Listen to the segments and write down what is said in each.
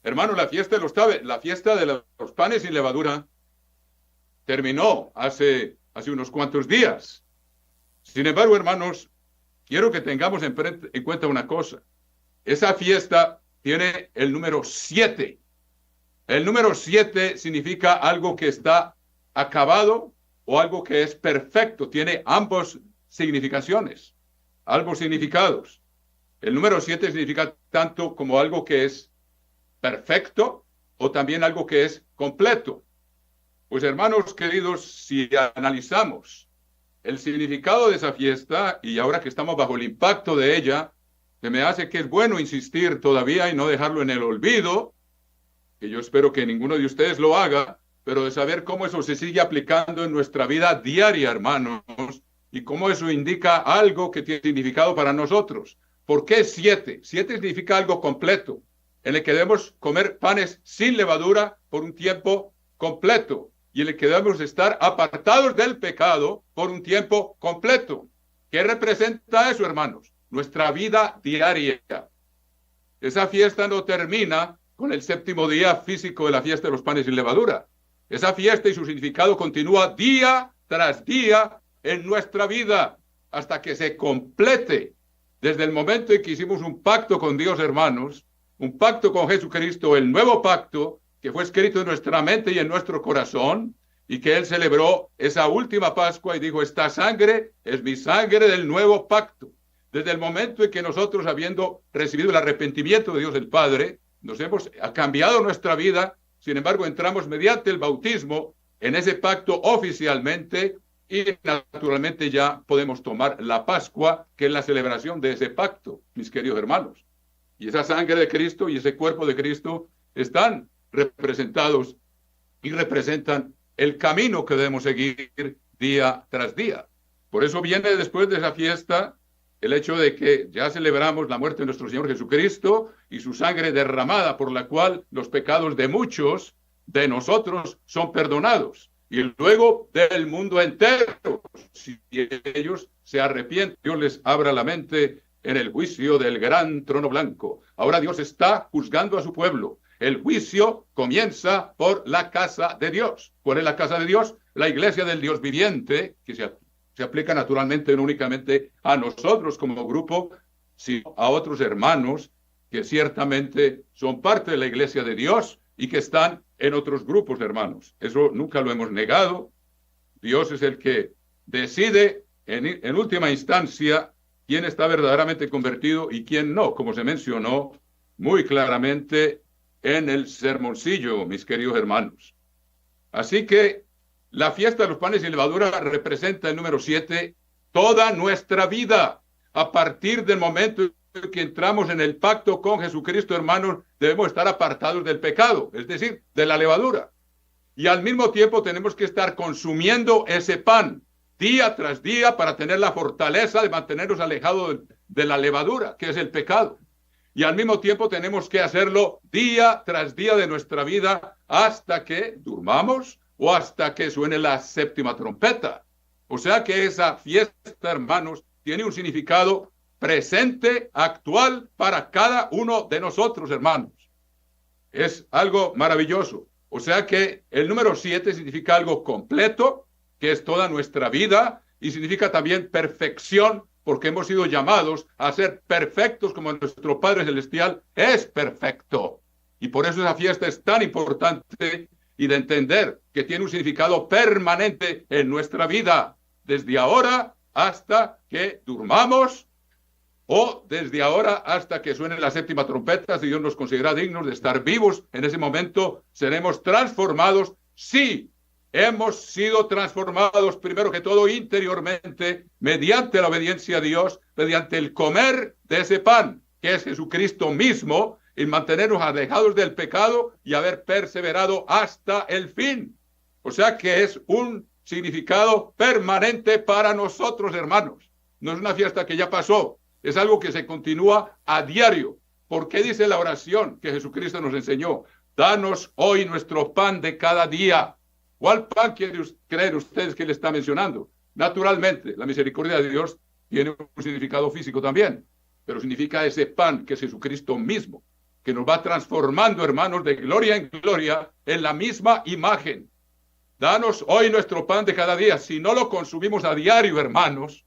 Hermano, la fiesta de los panes sin levadura terminó hace unos cuantos días. Sin embargo, hermanos, quiero que tengamos en cuenta una cosa. Esa fiesta tiene el número 7. El número 7 significa algo que está acabado o algo que es perfecto. Tiene ambos significaciones, ambos significados. El número 7 significa tanto como algo que es perfecto o también algo que es completo. Pues hermanos queridos, si analizamos el significado de esa fiesta y ahora que estamos bajo el impacto de ella, se me hace que es bueno insistir todavía y no dejarlo en el olvido, que yo espero que ninguno de ustedes lo haga, pero de saber cómo eso se sigue aplicando en nuestra vida diaria, hermanos, y cómo eso indica algo que tiene significado para nosotros. ¿Por qué 7? 7 significa algo completo, en el que debemos comer panes sin levadura por un tiempo completo y en el que debemos estar apartados del pecado por un tiempo completo. ¿Qué representa eso, hermanos? Nuestra vida diaria. Esa fiesta no termina con el séptimo día físico de la fiesta de los panes sin levadura. Esa fiesta y su significado continúa día tras día en nuestra vida hasta que se complete. Desde el momento en que hicimos un pacto con Dios, hermanos, un pacto con Jesucristo, el nuevo pacto que fue escrito en nuestra mente y en nuestro corazón, y que Él celebró esa última Pascua y dijo, esta sangre es mi sangre del nuevo pacto. Desde el momento en que nosotros, habiendo recibido el arrepentimiento de Dios el Padre, ha cambiado nuestra vida, sin embargo, entramos mediante el bautismo en ese pacto oficialmente y naturalmente ya podemos tomar la Pascua, que es la celebración de ese pacto, mis queridos hermanos. Y esa sangre de Cristo y ese cuerpo de Cristo están representados y representan el camino que debemos seguir día tras día. Por eso viene después de esa fiesta el hecho de que ya celebramos la muerte de nuestro Señor Jesucristo y su sangre derramada por la cual los pecados de muchos de nosotros son perdonados. Y luego del mundo entero, si ellos se arrepienten, Dios les abra la mente en el juicio del gran trono blanco. Ahora Dios está juzgando a su pueblo. El juicio comienza por la casa de Dios. ¿Cuál es la casa de Dios? La iglesia del Dios viviente, que se aplica naturalmente no únicamente a nosotros como grupo, sino a otros hermanos que ciertamente son parte de la iglesia de Dios y que están en otros grupos, hermanos. Eso nunca lo hemos negado. Dios es el que decide en última instancia quién está verdaderamente convertido y quién no, como se mencionó muy claramente en el sermoncillo, mis queridos hermanos. Así que la fiesta de los panes sin levadura representa el número 7, toda nuestra vida. A partir del momento en que entramos en el pacto con Jesucristo, hermanos, debemos estar apartados del pecado, es decir, de la levadura. Y al mismo tiempo tenemos que estar consumiendo ese pan día tras día para tener la fortaleza de mantenernos alejados de la levadura, que es el pecado. Y al mismo tiempo tenemos que hacerlo día tras día de nuestra vida hasta que durmamos o hasta que suene la séptima trompeta. O sea que esa fiesta, hermanos, tiene un significado presente, actual, para cada uno de nosotros, hermanos. Es algo maravilloso. O sea que el número 7 significa algo completo, que es toda nuestra vida, y significa también perfección, porque hemos sido llamados a ser perfectos como nuestro Padre Celestial es perfecto. Y por eso esa fiesta es tan importante y de entender que tiene un significado permanente en nuestra vida, desde ahora hasta que durmamos o desde ahora hasta que suene la séptima trompeta. Si Dios nos considera dignos de estar vivos, en ese momento seremos transformados. Sí, hemos sido transformados primero que todo interiormente mediante la obediencia a Dios, mediante el comer de ese pan, que es Jesucristo mismo, y mantenernos alejados del pecado y haber perseverado hasta el fin. O sea que es un significado permanente para nosotros, hermanos. No es una fiesta que ya pasó, es algo que se continúa a diario. ¿Por qué dice la oración que Jesucristo nos enseñó? Danos hoy nuestro pan de cada día. ¿Cuál pan creen ustedes que le está mencionando? Naturalmente, la misericordia de Dios tiene un significado físico también, pero significa ese pan que es Jesucristo mismo. que nos va transformando, hermanos, de gloria en gloria en la misma imagen. Danos hoy nuestro pan de cada día. Si no lo consumimos a diario, hermanos,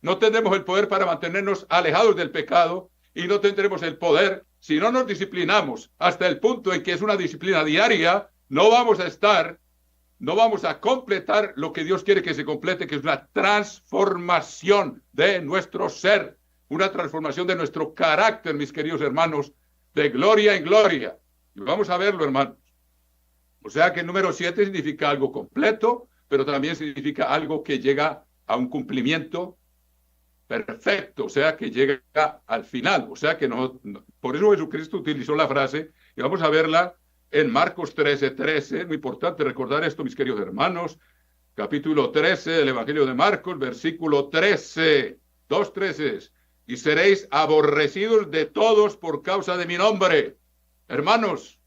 no tendremos el poder para mantenernos alejados del pecado y no tendremos el poder, si no nos disciplinamos hasta el punto en que es una disciplina diaria, no vamos a completar lo que Dios quiere que se complete, que es una transformación de nuestro ser, una transformación de nuestro carácter, mis queridos hermanos, de gloria en gloria. Y vamos a verlo, hermanos. O sea que el número 7 significa algo completo, pero también significa algo que llega a un cumplimiento perfecto, o sea que llega al final. O sea que por eso Jesucristo utilizó la frase, y vamos a verla en Marcos 13:13. Es muy importante recordar esto, mis queridos hermanos. Capítulo 13 del Evangelio de Marcos, versículo 13, 2:13. Y seréis aborrecidos de todos por causa de mi nombre. Hermanos,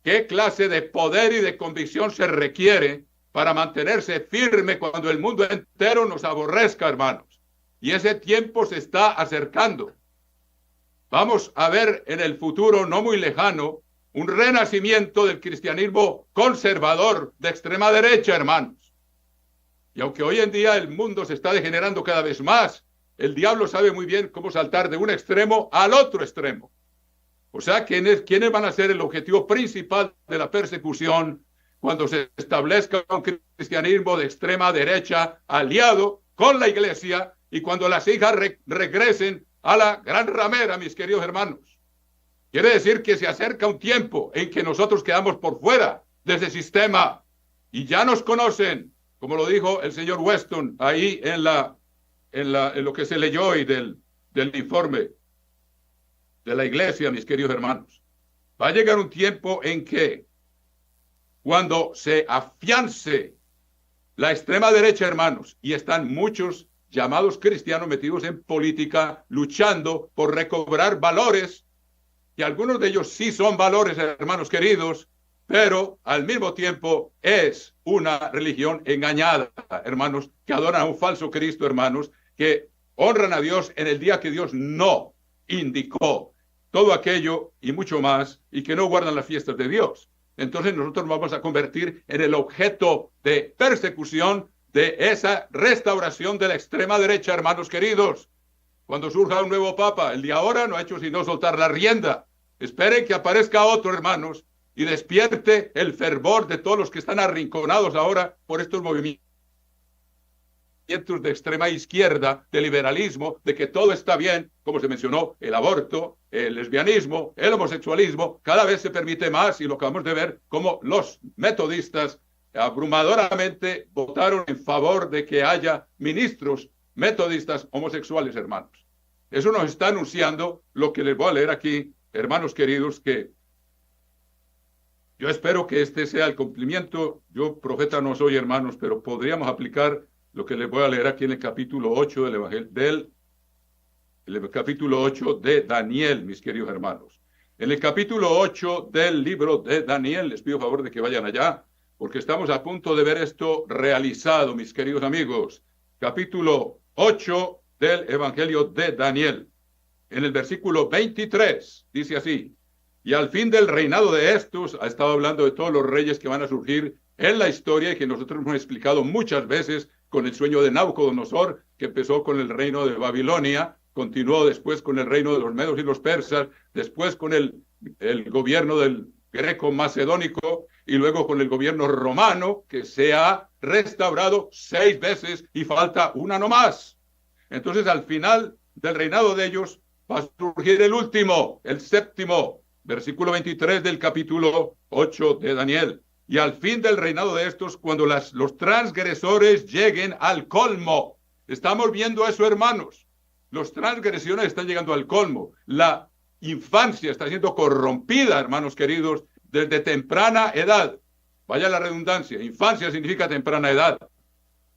¿qué clase de poder y de convicción se requiere para mantenerse firme cuando el mundo entero nos aborrezca, hermanos? Y ese tiempo se está acercando. Vamos a ver en el futuro no muy lejano un renacimiento del cristianismo conservador de extrema derecha, hermanos. Y aunque hoy en día el mundo se está degenerando cada vez más, el diablo sabe muy bien cómo saltar de un extremo al otro extremo. O sea, ¿quiénes van a ser el objetivo principal de la persecución cuando se establezca un cristianismo de extrema derecha aliado con la iglesia y cuando las hijas regresen a la gran ramera, mis queridos hermanos? Quiere decir que se acerca un tiempo en que nosotros quedamos por fuera de ese sistema y ya nos conocen, como lo dijo el señor Weston ahí en lo que se leyó hoy del informe de la iglesia, mis queridos hermanos. Va a llegar un tiempo en que cuando se afiance la extrema derecha, hermanos, y están muchos llamados cristianos metidos en política, luchando por recobrar valores, y algunos de ellos sí son valores, hermanos queridos, pero al mismo tiempo es una religión engañada, hermanos, que adoran a un falso Cristo, hermanos, que honran a Dios en el día que Dios no indicó, todo aquello y mucho más, y que no guardan las fiestas de Dios. Entonces nosotros nos vamos a convertir en el objeto de persecución de esa restauración de la extrema derecha, hermanos queridos. Cuando surja un nuevo papa, el de ahora no ha hecho sino soltar la rienda. Esperen que aparezca otro, hermanos, y despierte el fervor de todos los que están arrinconados ahora por estos movimientos de extrema izquierda, de liberalismo, de que todo está bien, como se mencionó, el aborto, el lesbianismo, el homosexualismo, cada vez se permite más, y lo acabamos de ver, como los metodistas abrumadoramente votaron en favor de que haya ministros metodistas homosexuales, hermanos. Eso nos está anunciando lo que les voy a leer aquí, hermanos queridos, que yo espero que este sea el cumplimiento. Yo profeta no soy, hermanos, pero podríamos aplicar lo que les voy a leer aquí en el capítulo 8 del Evangelio, el capítulo 8 de Daniel, mis queridos hermanos. En el capítulo 8 del libro de Daniel, les pido favor de que vayan allá, porque estamos a punto de ver esto realizado, mis queridos amigos. Capítulo 8 del Evangelio de Daniel. En el versículo 23, dice así: y al fin del reinado de estos, ha estado hablando de todos los reyes que van a surgir en la historia y que nosotros hemos explicado muchas veces con el sueño de Nabucodonosor, que empezó con el reino de Babilonia, continuó después con el reino de los medos y los persas, después con el gobierno del greco macedónico y luego con el gobierno romano, que se ha restaurado 6 veces y falta una nomás. Entonces, al final del reinado de ellos va a surgir el último, el séptimo, versículo 23 del capítulo 8 de Daniel. Y al fin del reinado de estos, cuando los transgresores lleguen al colmo. Estamos viendo eso, hermanos. Los transgresiones están llegando al colmo. La infancia está siendo corrompida, hermanos queridos, desde temprana edad. Vaya la redundancia. Infancia significa temprana edad.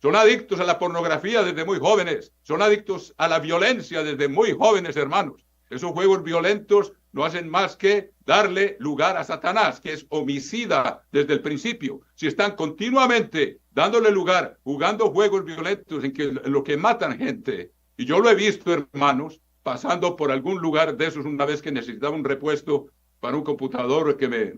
Son adictos a la pornografía desde muy jóvenes. Son adictos a la violencia desde muy jóvenes, hermanos. Esos juegos violentos no hacen más que darle lugar a Satanás, que es homicida desde el principio. Si están continuamente dándole lugar, jugando juegos violentos en lo que matan gente, y yo lo he visto, hermanos, pasando por algún lugar de esos una vez que necesitaba un repuesto para un computador que me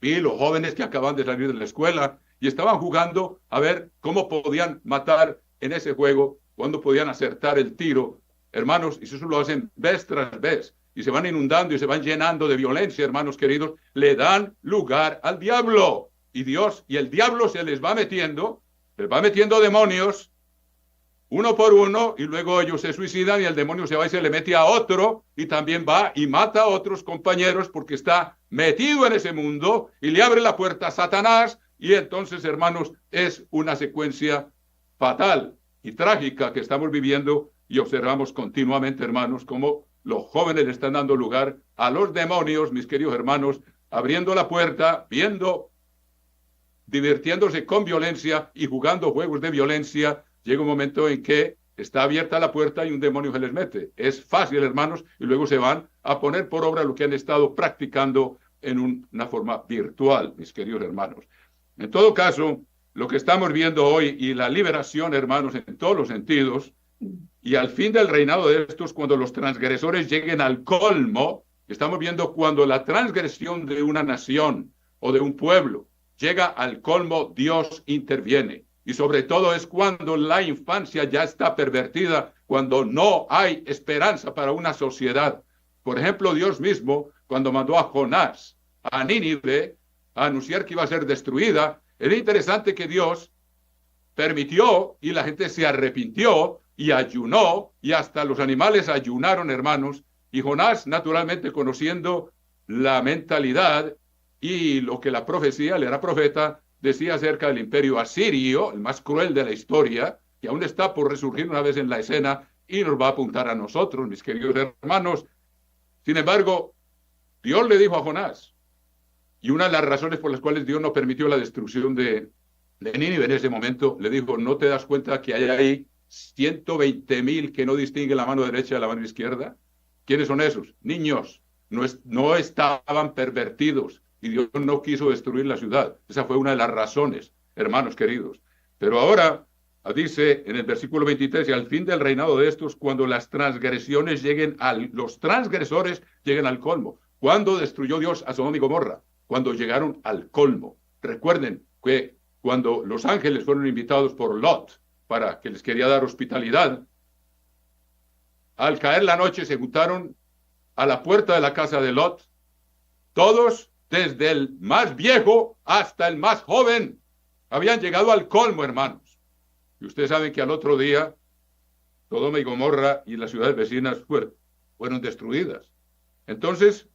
vi los jóvenes que acaban de salir de la escuela y estaban jugando a ver cómo podían matar en ese juego, cuándo podían acertar el tiro, hermanos, y eso lo hacen vez tras vez, y se van inundando y se van llenando de violencia, hermanos queridos, le dan lugar al diablo, y Dios y el diablo se les va metiendo demonios, uno por uno, y luego ellos se suicidan y el demonio se va y se le mete a otro y también va y mata a otros compañeros porque está metido en ese mundo y le abre la puerta a Satanás y entonces, hermanos, es una secuencia fatal y trágica que estamos viviendo y observamos continuamente, hermanos, cómo los jóvenes le están dando lugar a los demonios, mis queridos hermanos, abriendo la puerta, viendo, divirtiéndose con violencia y jugando juegos de violencia. Llega un momento en que está abierta la puerta y un demonio se les mete. Es fácil, hermanos, y luego se van a poner por obra lo que han estado practicando en una forma virtual, mis queridos hermanos. En todo caso, lo que estamos viendo hoy y la liberación, hermanos, en todos los sentidos, y al fin del reinado de estos, cuando los transgresores lleguen al colmo, estamos viendo cuando la transgresión de una nación o de un pueblo llega al colmo, Dios interviene. Y sobre todo es cuando la infancia ya está pervertida, cuando no hay esperanza para una sociedad. Por ejemplo, Dios mismo, cuando mandó a Jonás a Nínive a anunciar que iba a ser destruida, era interesante que Dios permitió y la gente se arrepintió y ayunó y hasta los animales ayunaron, hermanos. Y Jonás, naturalmente, conociendo la mentalidad y lo que la profecía, le era profeta, decía acerca del imperio asirio, el más cruel de la historia, que aún está por resurgir una vez en la escena y nos va a apuntar a nosotros, mis queridos hermanos. Sin embargo, Dios le dijo a Jonás, y una de las razones por las cuales Dios no permitió la destrucción de Nínive en ese momento, le dijo, ¿no te das cuenta que hay ahí 120,000 que no distinguen la mano derecha de la mano izquierda? ¿Quiénes son esos? Niños, no estaban pervertidos. Y Dios no quiso destruir la ciudad. Esa fue una de las razones, hermanos queridos. Pero ahora dice en el versículo 23, y al fin del reinado de estos, cuando las transgresiones los transgresores lleguen al colmo. ¿Cuándo destruyó Dios a Sodoma y Gomorra? Cuando llegaron al colmo. Recuerden que cuando los ángeles fueron invitados por Lot para que les quería dar hospitalidad, al caer la noche se juntaron a la puerta de la casa de Lot, todos, desde el más viejo hasta el más joven, habían llegado al colmo, hermanos. Y ustedes saben que al otro día, Sodoma y Gomorra y las ciudades vecinas fueron destruidas. Entonces,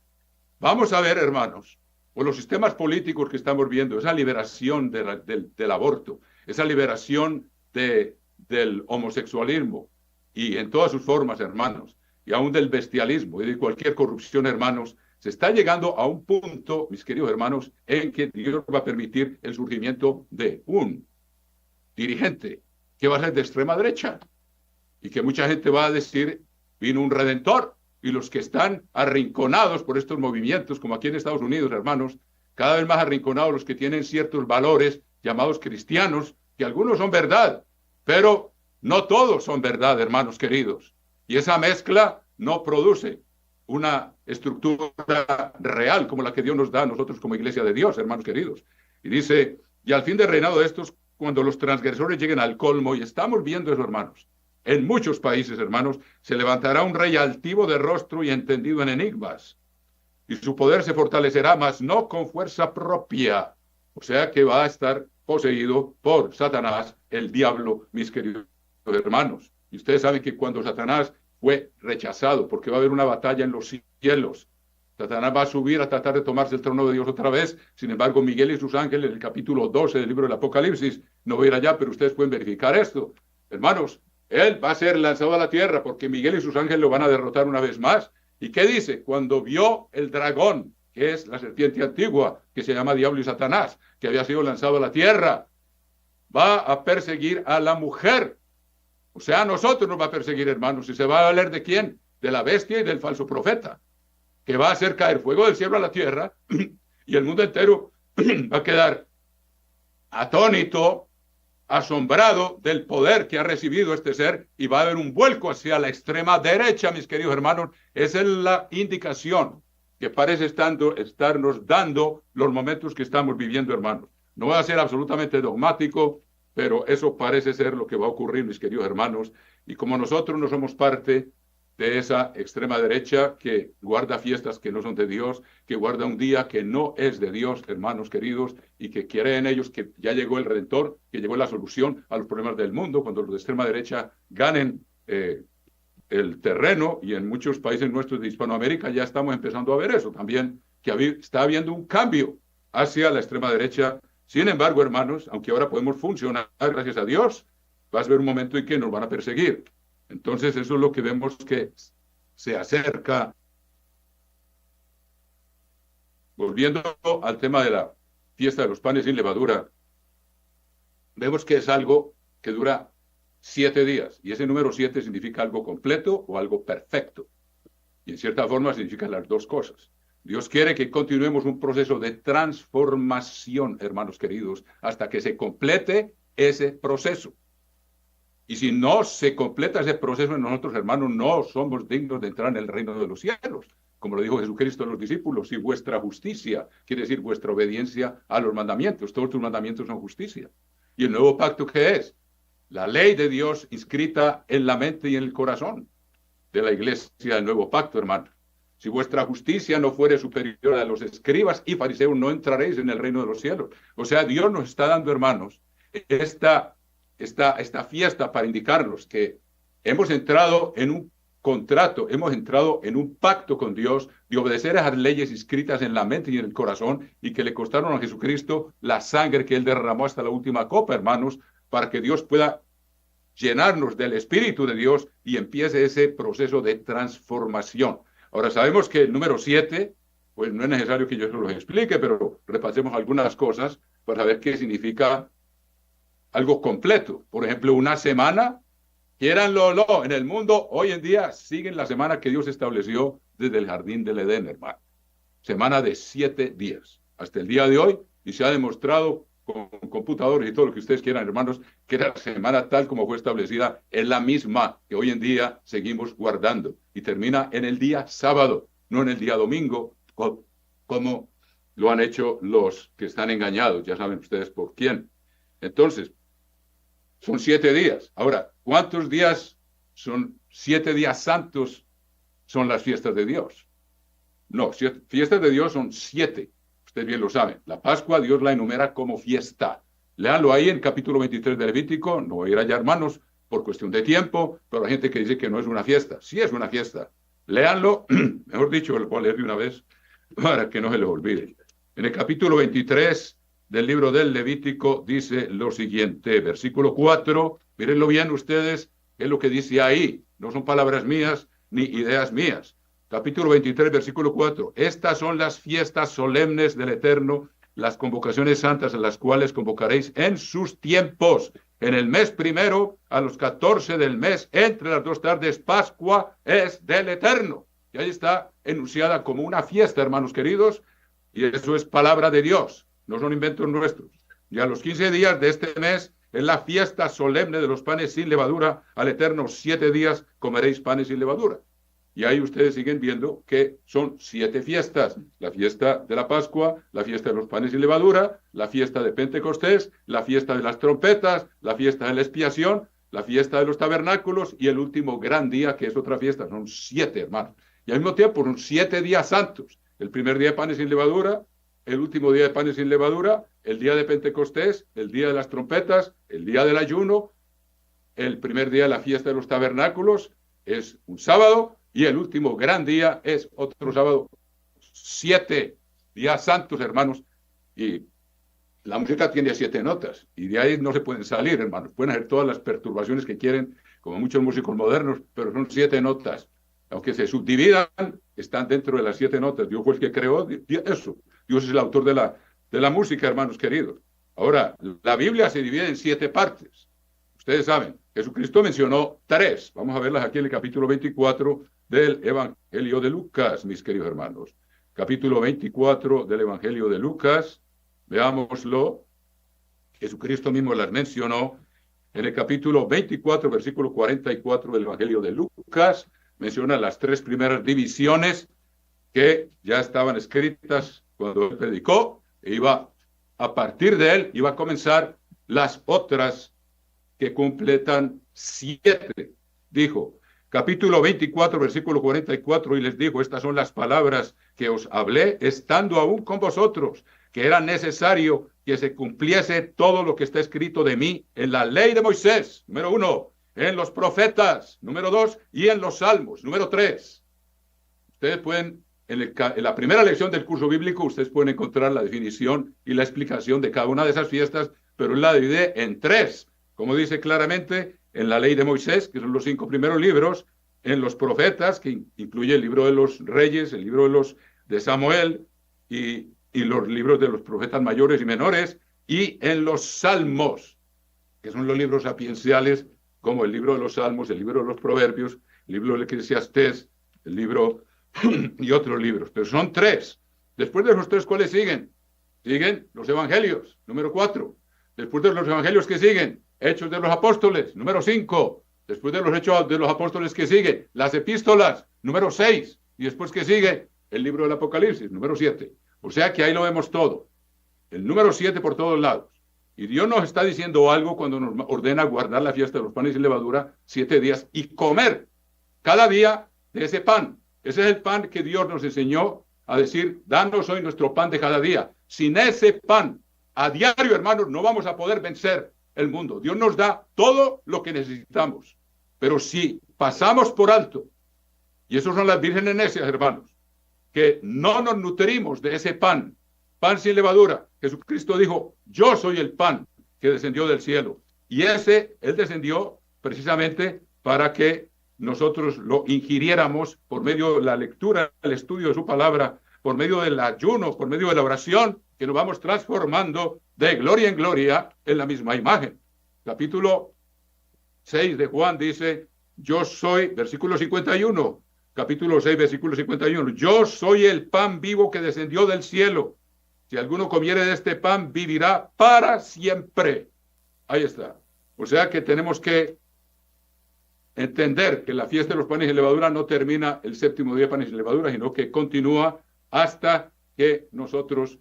vamos a ver, hermanos, por los sistemas políticos que estamos viendo, esa liberación del aborto, esa liberación del homosexualismo, y en todas sus formas, hermanos, y aún del bestialismo y de cualquier corrupción, hermanos, se está llegando a un punto, mis queridos hermanos, en que Dios va a permitir el surgimiento de un dirigente que va a ser de extrema derecha y que mucha gente va a decir, vino un redentor. Y los que están arrinconados por estos movimientos, como aquí en Estados Unidos, hermanos, cada vez más arrinconados los que tienen ciertos valores llamados cristianos, que algunos son verdad, pero no todos son verdad, hermanos queridos. Y esa mezcla no produce una estructura real como la que Dios nos da a nosotros como iglesia de Dios, hermanos queridos. Y dice, y al fin del reinado de estos, cuando los transgresores lleguen al colmo, y estamos viendo eso, hermanos, en muchos países, hermanos, se levantará un rey altivo de rostro y entendido en enigmas, y su poder se fortalecerá, mas no con fuerza propia. O sea que va a estar poseído por Satanás, el diablo, mis queridos hermanos. Y ustedes saben que cuando Satanás fue rechazado, porque va a haber una batalla en los cielos, Satanás va a subir a tratar de tomarse el trono de Dios otra vez. Sin embargo, Miguel y sus ángeles, en el capítulo 12 del libro del Apocalipsis, no voy a ir allá, pero ustedes pueden verificar esto. Hermanos, él va a ser lanzado a la tierra porque Miguel y sus ángeles lo van a derrotar una vez más. ¿Y qué dice? Cuando vio el dragón, que es la serpiente antigua, que se llama Diablo y Satanás, que había sido lanzado a la tierra, va a perseguir a la mujer. O sea, a nosotros nos va a perseguir, hermanos. ¿Y se va a valer de quién? De la bestia y del falso profeta, que va a hacer caer fuego del cielo a la tierra y el mundo entero va a quedar atónito asombrado del poder que ha recibido este ser y va a haber un vuelco hacia la extrema derecha, mis queridos hermanos. Esa es la indicación que parece estarnos dando los momentos que estamos viviendo, hermanos. No voy a ser absolutamente dogmático, pero eso parece ser lo que va a ocurrir, mis queridos hermanos. Y como nosotros no somos parte de esa extrema derecha que guarda fiestas que no son de Dios, que guarda un día que no es de Dios, hermanos queridos, y que quiere en ellos que ya llegó el Redentor, que llegó la solución a los problemas del mundo, cuando los de extrema derecha ganen el terreno, y en muchos países nuestros de Hispanoamérica ya estamos empezando a ver eso también, que está habiendo un cambio hacia la extrema derecha. Sin embargo, hermanos, aunque ahora podemos funcionar, gracias a Dios, va a haber un momento en que nos van a perseguir. Entonces, eso es lo que vemos que se acerca. Volviendo al tema de la fiesta de los panes sin levadura, vemos que es algo que dura 7 días, y ese número 7 significa algo completo o algo perfecto, y en cierta forma significa las dos cosas. Dios quiere que continuemos un proceso de transformación, hermanos queridos, hasta que se complete ese proceso. Y si no se completa ese proceso en nosotros, hermanos, no somos dignos de entrar en el reino de los cielos. Como lo dijo Jesucristo a los discípulos, y vuestra justicia, quiere decir vuestra obediencia a los mandamientos. Todos tus mandamientos son justicia. ¿Y el nuevo pacto qué es? La ley de Dios inscrita en la mente y en el corazón de la iglesia del nuevo pacto, hermano. Si vuestra justicia no fuere superior a los escribas y fariseos, no entraréis en el reino de los cielos. O sea, Dios nos está dando, hermanos, esta fiesta para indicarnos que hemos entrado en un contrato, hemos entrado en un pacto con Dios de obedecer a esas leyes inscritas en la mente y en el corazón, y que le costaron a Jesucristo la sangre que Él derramó hasta la última copa, hermanos, para que Dios pueda llenarnos del Espíritu de Dios y empiece ese proceso de transformación. Ahora, sabemos que el número 7, pues no es necesario que yo se los explique, pero repasemos algunas cosas para saber qué significa algo completo. Por ejemplo, una semana, quiéranlo o no, en el mundo hoy en día siguen la semana que Dios estableció desde el jardín del Edén, hermano. Semana de 7 días, hasta el día de hoy, y se ha demostrado con computadores y todo lo que ustedes quieran, hermanos, que la semana tal como fue establecida es la misma que hoy en día seguimos guardando, y termina en el día sábado, no en el día domingo, como lo han hecho los que están engañados. Ya saben ustedes por quién. Entonces, son 7 días. Ahora, ¿cuántos días son 7 días santos? Son las fiestas de Dios. No, fiestas de Dios son 7. Ustedes bien lo saben. La Pascua Dios la enumera como fiesta. Léanlo ahí en capítulo 23 de Levítico. No voy a ir allá, hermanos, por cuestión de tiempo, pero hay gente que dice que no es una fiesta. Sí es una fiesta. Léanlo, mejor dicho, lo voy a leer de una vez para que no se les olvide. En el capítulo 23 del libro del Levítico dice lo siguiente, versículo 4, mírenlo bien ustedes, es lo que dice ahí, no son palabras mías ni ideas mías. Capítulo 23, versículo 4, estas son las fiestas solemnes del Eterno, las convocaciones santas en las cuales convocaréis en sus tiempos. En el mes primero, a los 14 del mes, entre las 2 tardes, Pascua es del Eterno. Y ahí está enunciada como una fiesta, hermanos queridos, y eso es palabra de Dios, no son inventos nuestros. Y a los 15 días de este mes es la fiesta solemne de los panes sin levadura. Al Eterno 7 días comeréis panes sin levadura. Y ahí ustedes siguen viendo que son 7 fiestas. La fiesta de la Pascua, la fiesta de los panes sin levadura, la fiesta de Pentecostés, la fiesta de las trompetas, la fiesta de la expiación, la fiesta de los tabernáculos y el último gran día, que es otra fiesta. Son 7, hermanos. Y al mismo tiempo son 7 días santos. El primer día de panes sin levadura, el último día de panes sin levadura, el día de Pentecostés, el día de las trompetas, el día del ayuno, el primer día de la fiesta de los tabernáculos es un sábado, y el último gran día es otro sábado. 7 días santos, hermanos, y la música tiene 7 notas, y de ahí no se pueden salir, hermanos. Pueden hacer todas las perturbaciones que quieren, como muchos músicos modernos, pero son 7 notas. Aunque se subdividan, están dentro de las 7 notas. Dios fue el que creó eso. Dios es el autor de la música, hermanos queridos. Ahora, la Biblia se divide en 7 partes. Ustedes saben, Jesucristo mencionó 3. Vamos a verlas aquí en el capítulo 24 del Evangelio de Lucas, mis queridos hermanos. Capítulo 24 del Evangelio de Lucas. Veámoslo. Jesucristo mismo las mencionó en el capítulo 24, versículo 44 del Evangelio de Lucas. Menciona las tres primeras divisiones que ya estaban escritas cuando él predicó, e iba a partir de él, iba a comenzar las otras que completan 7. Dijo, capítulo 24, versículo 44, y les dijo, estas son las palabras que os hablé, estando aún con vosotros, que era necesario que se cumpliese todo lo que está escrito de mí en la ley de Moisés, número 1, en los profetas, número 2, y en los salmos, número 3. Ustedes pueden, en la primera lección del curso bíblico, ustedes pueden encontrar la definición y la explicación de cada una de esas fiestas, pero él la divide en 3, como dice claramente, en la ley de Moisés, que son los 5 primeros libros, en los profetas, que incluye el libro de los reyes, el libro de Samuel y los libros de los profetas mayores y menores, y en los salmos, que son los libros sapienciales, como el libro de los salmos, el libro de los proverbios, el libro del Eclesiastés, el libro y otros libros. Pero son 3. Después de los 3, ¿cuáles siguen? Siguen los evangelios, número 4. Después de los evangelios, ¿qué siguen? Hechos de los apóstoles, número 5. Después de los hechos de los apóstoles, ¿qué sigue? Las epístolas, número 6. Y después, ¿qué sigue? El libro del Apocalipsis, número 7. O sea que ahí lo vemos todo. El número 7 por todos lados. Y Dios nos está diciendo algo cuando nos ordena guardar la fiesta de los panes sin levadura 7 días y comer cada día de ese pan. Ese es el pan que Dios nos enseñó a decir, danos hoy nuestro pan de cada día. Sin ese pan, a diario, hermanos, no vamos a poder vencer el mundo. Dios nos da todo lo que necesitamos. Pero si pasamos por alto, y esos son las vírgenes necias, hermanos, que no nos nutrimos de ese pan sin levadura. Jesucristo dijo, yo soy el pan que descendió del cielo. Y él descendió precisamente para que nosotros lo ingiriéramos por medio de la lectura, el estudio de su palabra, por medio del ayuno, por medio de la oración, que nos vamos transformando de gloria en gloria en la misma imagen. Capítulo 6 de Juan dice, yo soy, versículo 51, capítulo 6, versículo 51, yo soy el pan vivo que descendió del cielo. Si alguno comiere de este pan, vivirá para siempre. Ahí está. O sea que tenemos que entender que la fiesta de los panes sin levadura no termina el 7º día de panes sin levadura, sino que continúa hasta que nosotros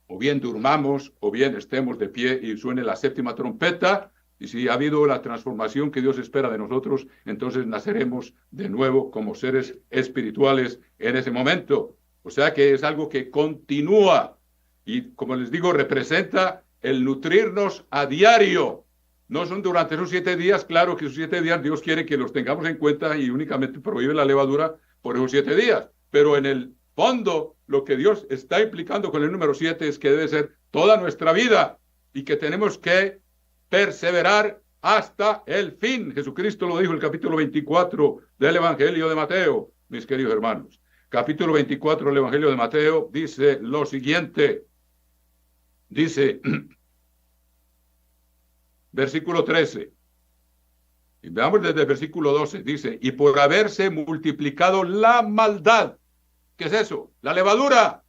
o bien durmamos o bien estemos de pie y suene la 7ª trompeta. Y si ha habido la transformación que Dios espera de nosotros, entonces naceremos de nuevo como seres espirituales en ese momento. O sea que es algo que continúa y, como les digo, representa el nutrirnos a diario. No son durante esos 7 días, claro que esos 7 días Dios quiere que los tengamos en cuenta y únicamente prohíbe la levadura por esos 7 días. Pero en el fondo, lo que Dios está implicando con el número 7 es que debe ser toda nuestra vida y que tenemos que perseverar hasta el fin. Jesucristo lo dijo en el capítulo 24 del Evangelio de Mateo, mis queridos hermanos. Capítulo 24 del Evangelio de Mateo dice lo siguiente. Dice, versículo 13. Y veamos desde el versículo 12. Dice, y por haberse multiplicado la maldad. ¿Qué es eso? La levadura.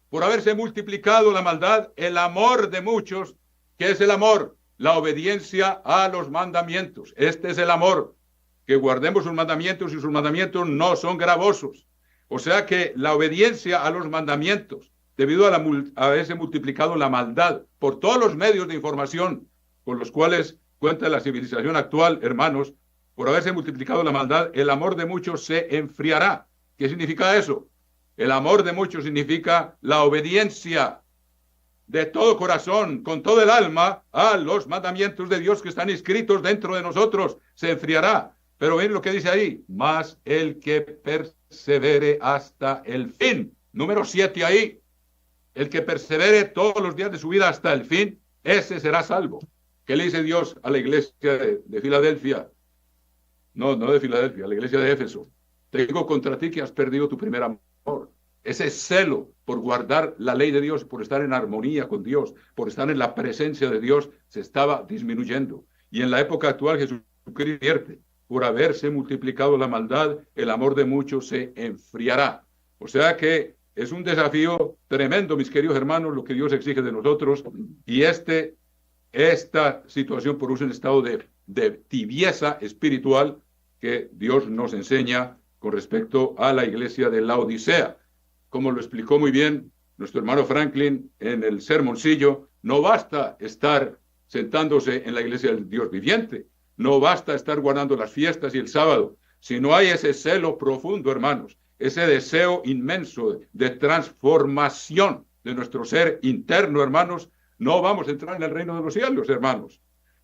Por haberse multiplicado la maldad, el amor de muchos. ¿Qué es el amor? La obediencia a los mandamientos. Este es el amor. Que guardemos sus mandamientos y sus mandamientos no son gravosos. O sea que la obediencia a los mandamientos, debido a haberse multiplicado la maldad por todos los medios de información con los cuales cuenta la civilización actual, hermanos, por haberse multiplicado la maldad, el amor de muchos se enfriará. ¿Qué significa eso? El amor de muchos significa la obediencia de todo corazón, con todo el alma, a los mandamientos de Dios que están escritos dentro de nosotros. Se enfriará. Pero ven lo que dice ahí, más el que persevere hasta el fin. Número 7 ahí. El que persevere todos los días de su vida hasta el fin, ese será salvo. ¿Qué le dice Dios a la iglesia de Filadelfia? No de Filadelfia, a la iglesia de Éfeso. Tengo contra ti que has perdido tu primer amor. Ese celo por guardar la ley de Dios, por estar en armonía con Dios, por estar en la presencia de Dios, se estaba disminuyendo. Y en la época actual Jesucristo advierte, por haberse multiplicado la maldad, el amor de muchos se enfriará. O sea que es un desafío tremendo, mis queridos hermanos, lo que Dios exige de nosotros. Y este esta situación produce un estado de tibieza espiritual que Dios nos enseña con respecto a la iglesia de la Odisea. Como lo explicó muy bien nuestro hermano Franklin en el sermoncillo, no basta estar sentándose en la iglesia del Dios viviente, no basta estar guardando las fiestas y el sábado, si no hay ese celo profundo, hermanos, ese deseo inmenso de transformación de nuestro ser interno, hermanos, no vamos a entrar en el reino de los cielos, hermanos.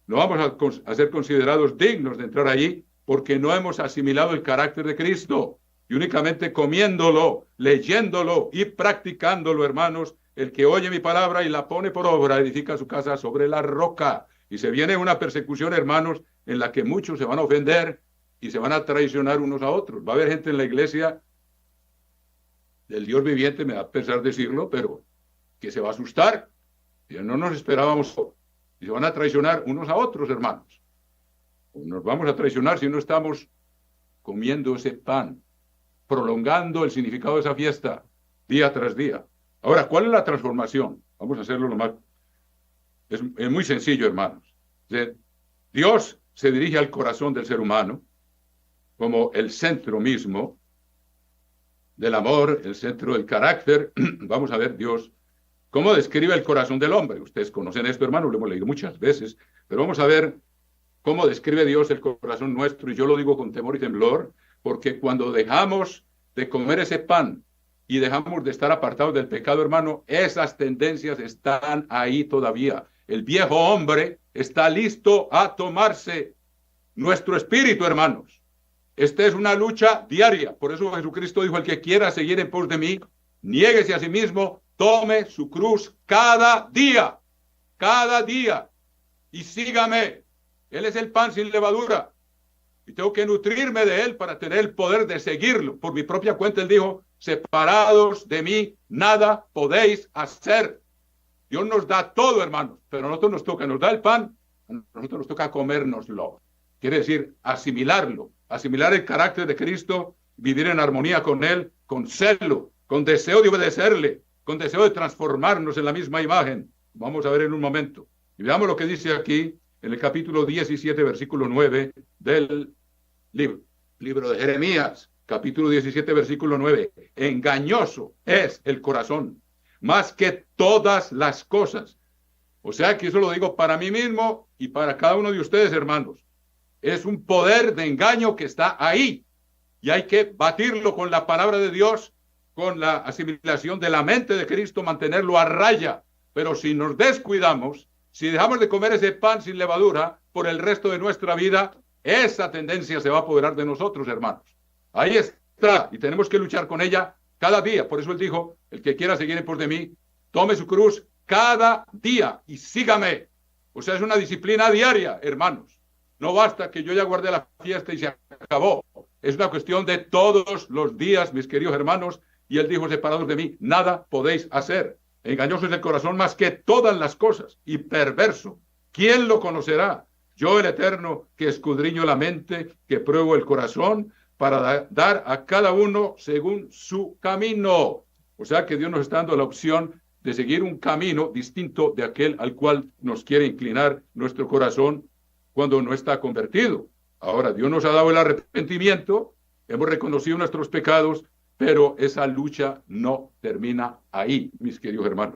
No vamos a ser considerados dignos de entrar allí porque no hemos asimilado el carácter de Cristo. Y únicamente comiéndolo, leyéndolo y practicándolo, hermanos, el que oye mi palabra y la pone por obra, edifica su casa sobre la roca. Y se viene una persecución, hermanos, en la que muchos se van a ofender y se van a traicionar unos a otros. Va a haber gente en la iglesia del Dios viviente, me da pesar decirlo, pero que se va a asustar. No nos esperábamos. Y se van a traicionar unos a otros, hermanos. Nos vamos a traicionar si no estamos comiendo ese pan, prolongando el significado de esa fiesta día tras día. Ahora, ¿cuál es la transformación? Vamos a hacerlo lo más... Es muy sencillo, hermanos. Dios se dirige al corazón del ser humano como el centro mismo del amor, el centro del carácter. Vamos a ver Dios cómo describe el corazón del hombre. Ustedes conocen esto, hermanos, lo hemos leído muchas veces, pero vamos a ver cómo describe Dios el corazón nuestro, y yo lo digo con temor y temblor, porque cuando dejamos de comer ese pan y dejamos de estar apartados del pecado, hermano, esas tendencias están ahí todavía. El viejo hombre está listo a tomarse nuestro espíritu, hermanos. Esta es una lucha diaria. Por eso Jesucristo dijo, el que quiera seguir en pos de mí, niéguese a sí mismo, tome su cruz cada día, y sígame. Él es el pan sin levadura. Y tengo que nutrirme de él para tener el poder de seguirlo. Por mi propia cuenta, él dijo, separados de mí, nada podéis hacer. Dios nos da todo, hermanos, pero a nosotros nos toca, nos da el pan, a nosotros nos toca comérnoslo. Quiere decir, asimilarlo, asimilar el carácter de Cristo, vivir en armonía con él, con celo, con deseo de obedecerle, con deseo de transformarnos en la misma imagen. Vamos a ver en un momento. Y veamos lo que dice aquí en el capítulo 17, versículo 9 del libro de Jeremías, capítulo 17, versículo 9. Engañoso es el corazón, más que todas las cosas. O sea que eso lo digo para mí mismo y para cada uno de ustedes, hermanos. Es un poder de engaño que está ahí y hay que batirlo con la palabra de Dios, con la asimilación de la mente de Cristo, mantenerlo a raya. Pero si nos descuidamos, si dejamos de comer ese pan sin levadura por el resto de nuestra vida, esa tendencia se va a apoderar de nosotros, hermanos. Ahí está, y tenemos que luchar con ella cada día. Por eso él dijo, el que quiera seguir en pos de mí, tome su cruz cada día y sígame. O sea, es una disciplina diaria, hermanos. No basta que yo ya guardé la fiesta y se acabó. Es una cuestión de todos los días, mis queridos hermanos. Y él dijo, separados de mí, nada podéis hacer. Engañoso es el corazón más que todas las cosas y perverso. ¿Quién lo conocerá? Yo, el Eterno, que escudriño la mente, que pruebo el corazón, para dar a cada uno según su camino. O sea que Dios nos está dando la opción de seguir un camino distinto de aquel al cual nos quiere inclinar nuestro corazón cuando no está convertido. Ahora, Dios nos ha dado el arrepentimiento, hemos reconocido nuestros pecados, pero esa lucha no termina ahí, mis queridos hermanos.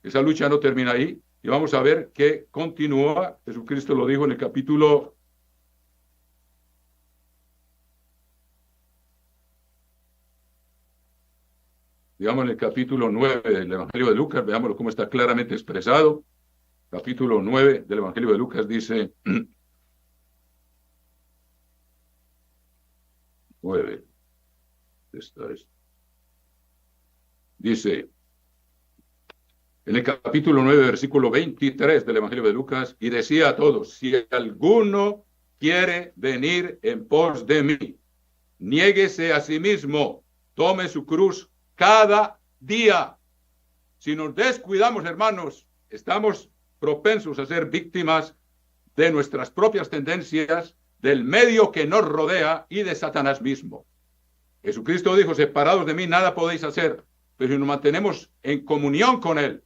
Esa lucha no termina ahí y vamos a ver que continúa. Jesucristo lo dijo en el capítulo 9 del Evangelio de Lucas. Veámoslo cómo está claramente expresado. Capítulo 9 del Evangelio de Lucas dice 9. Dice en el capítulo 9, versículo 23 del Evangelio de Lucas, y decía a todos, si alguno quiere venir en pos de mí, niéguese a sí mismo, tome su cruz cada día. Si nos descuidamos, hermanos, estamos propensos a ser víctimas de nuestras propias tendencias, del medio que nos rodea y de Satanás mismo. Jesucristo dijo, separados de mí nada podéis hacer, pero si nos mantenemos en comunión con él,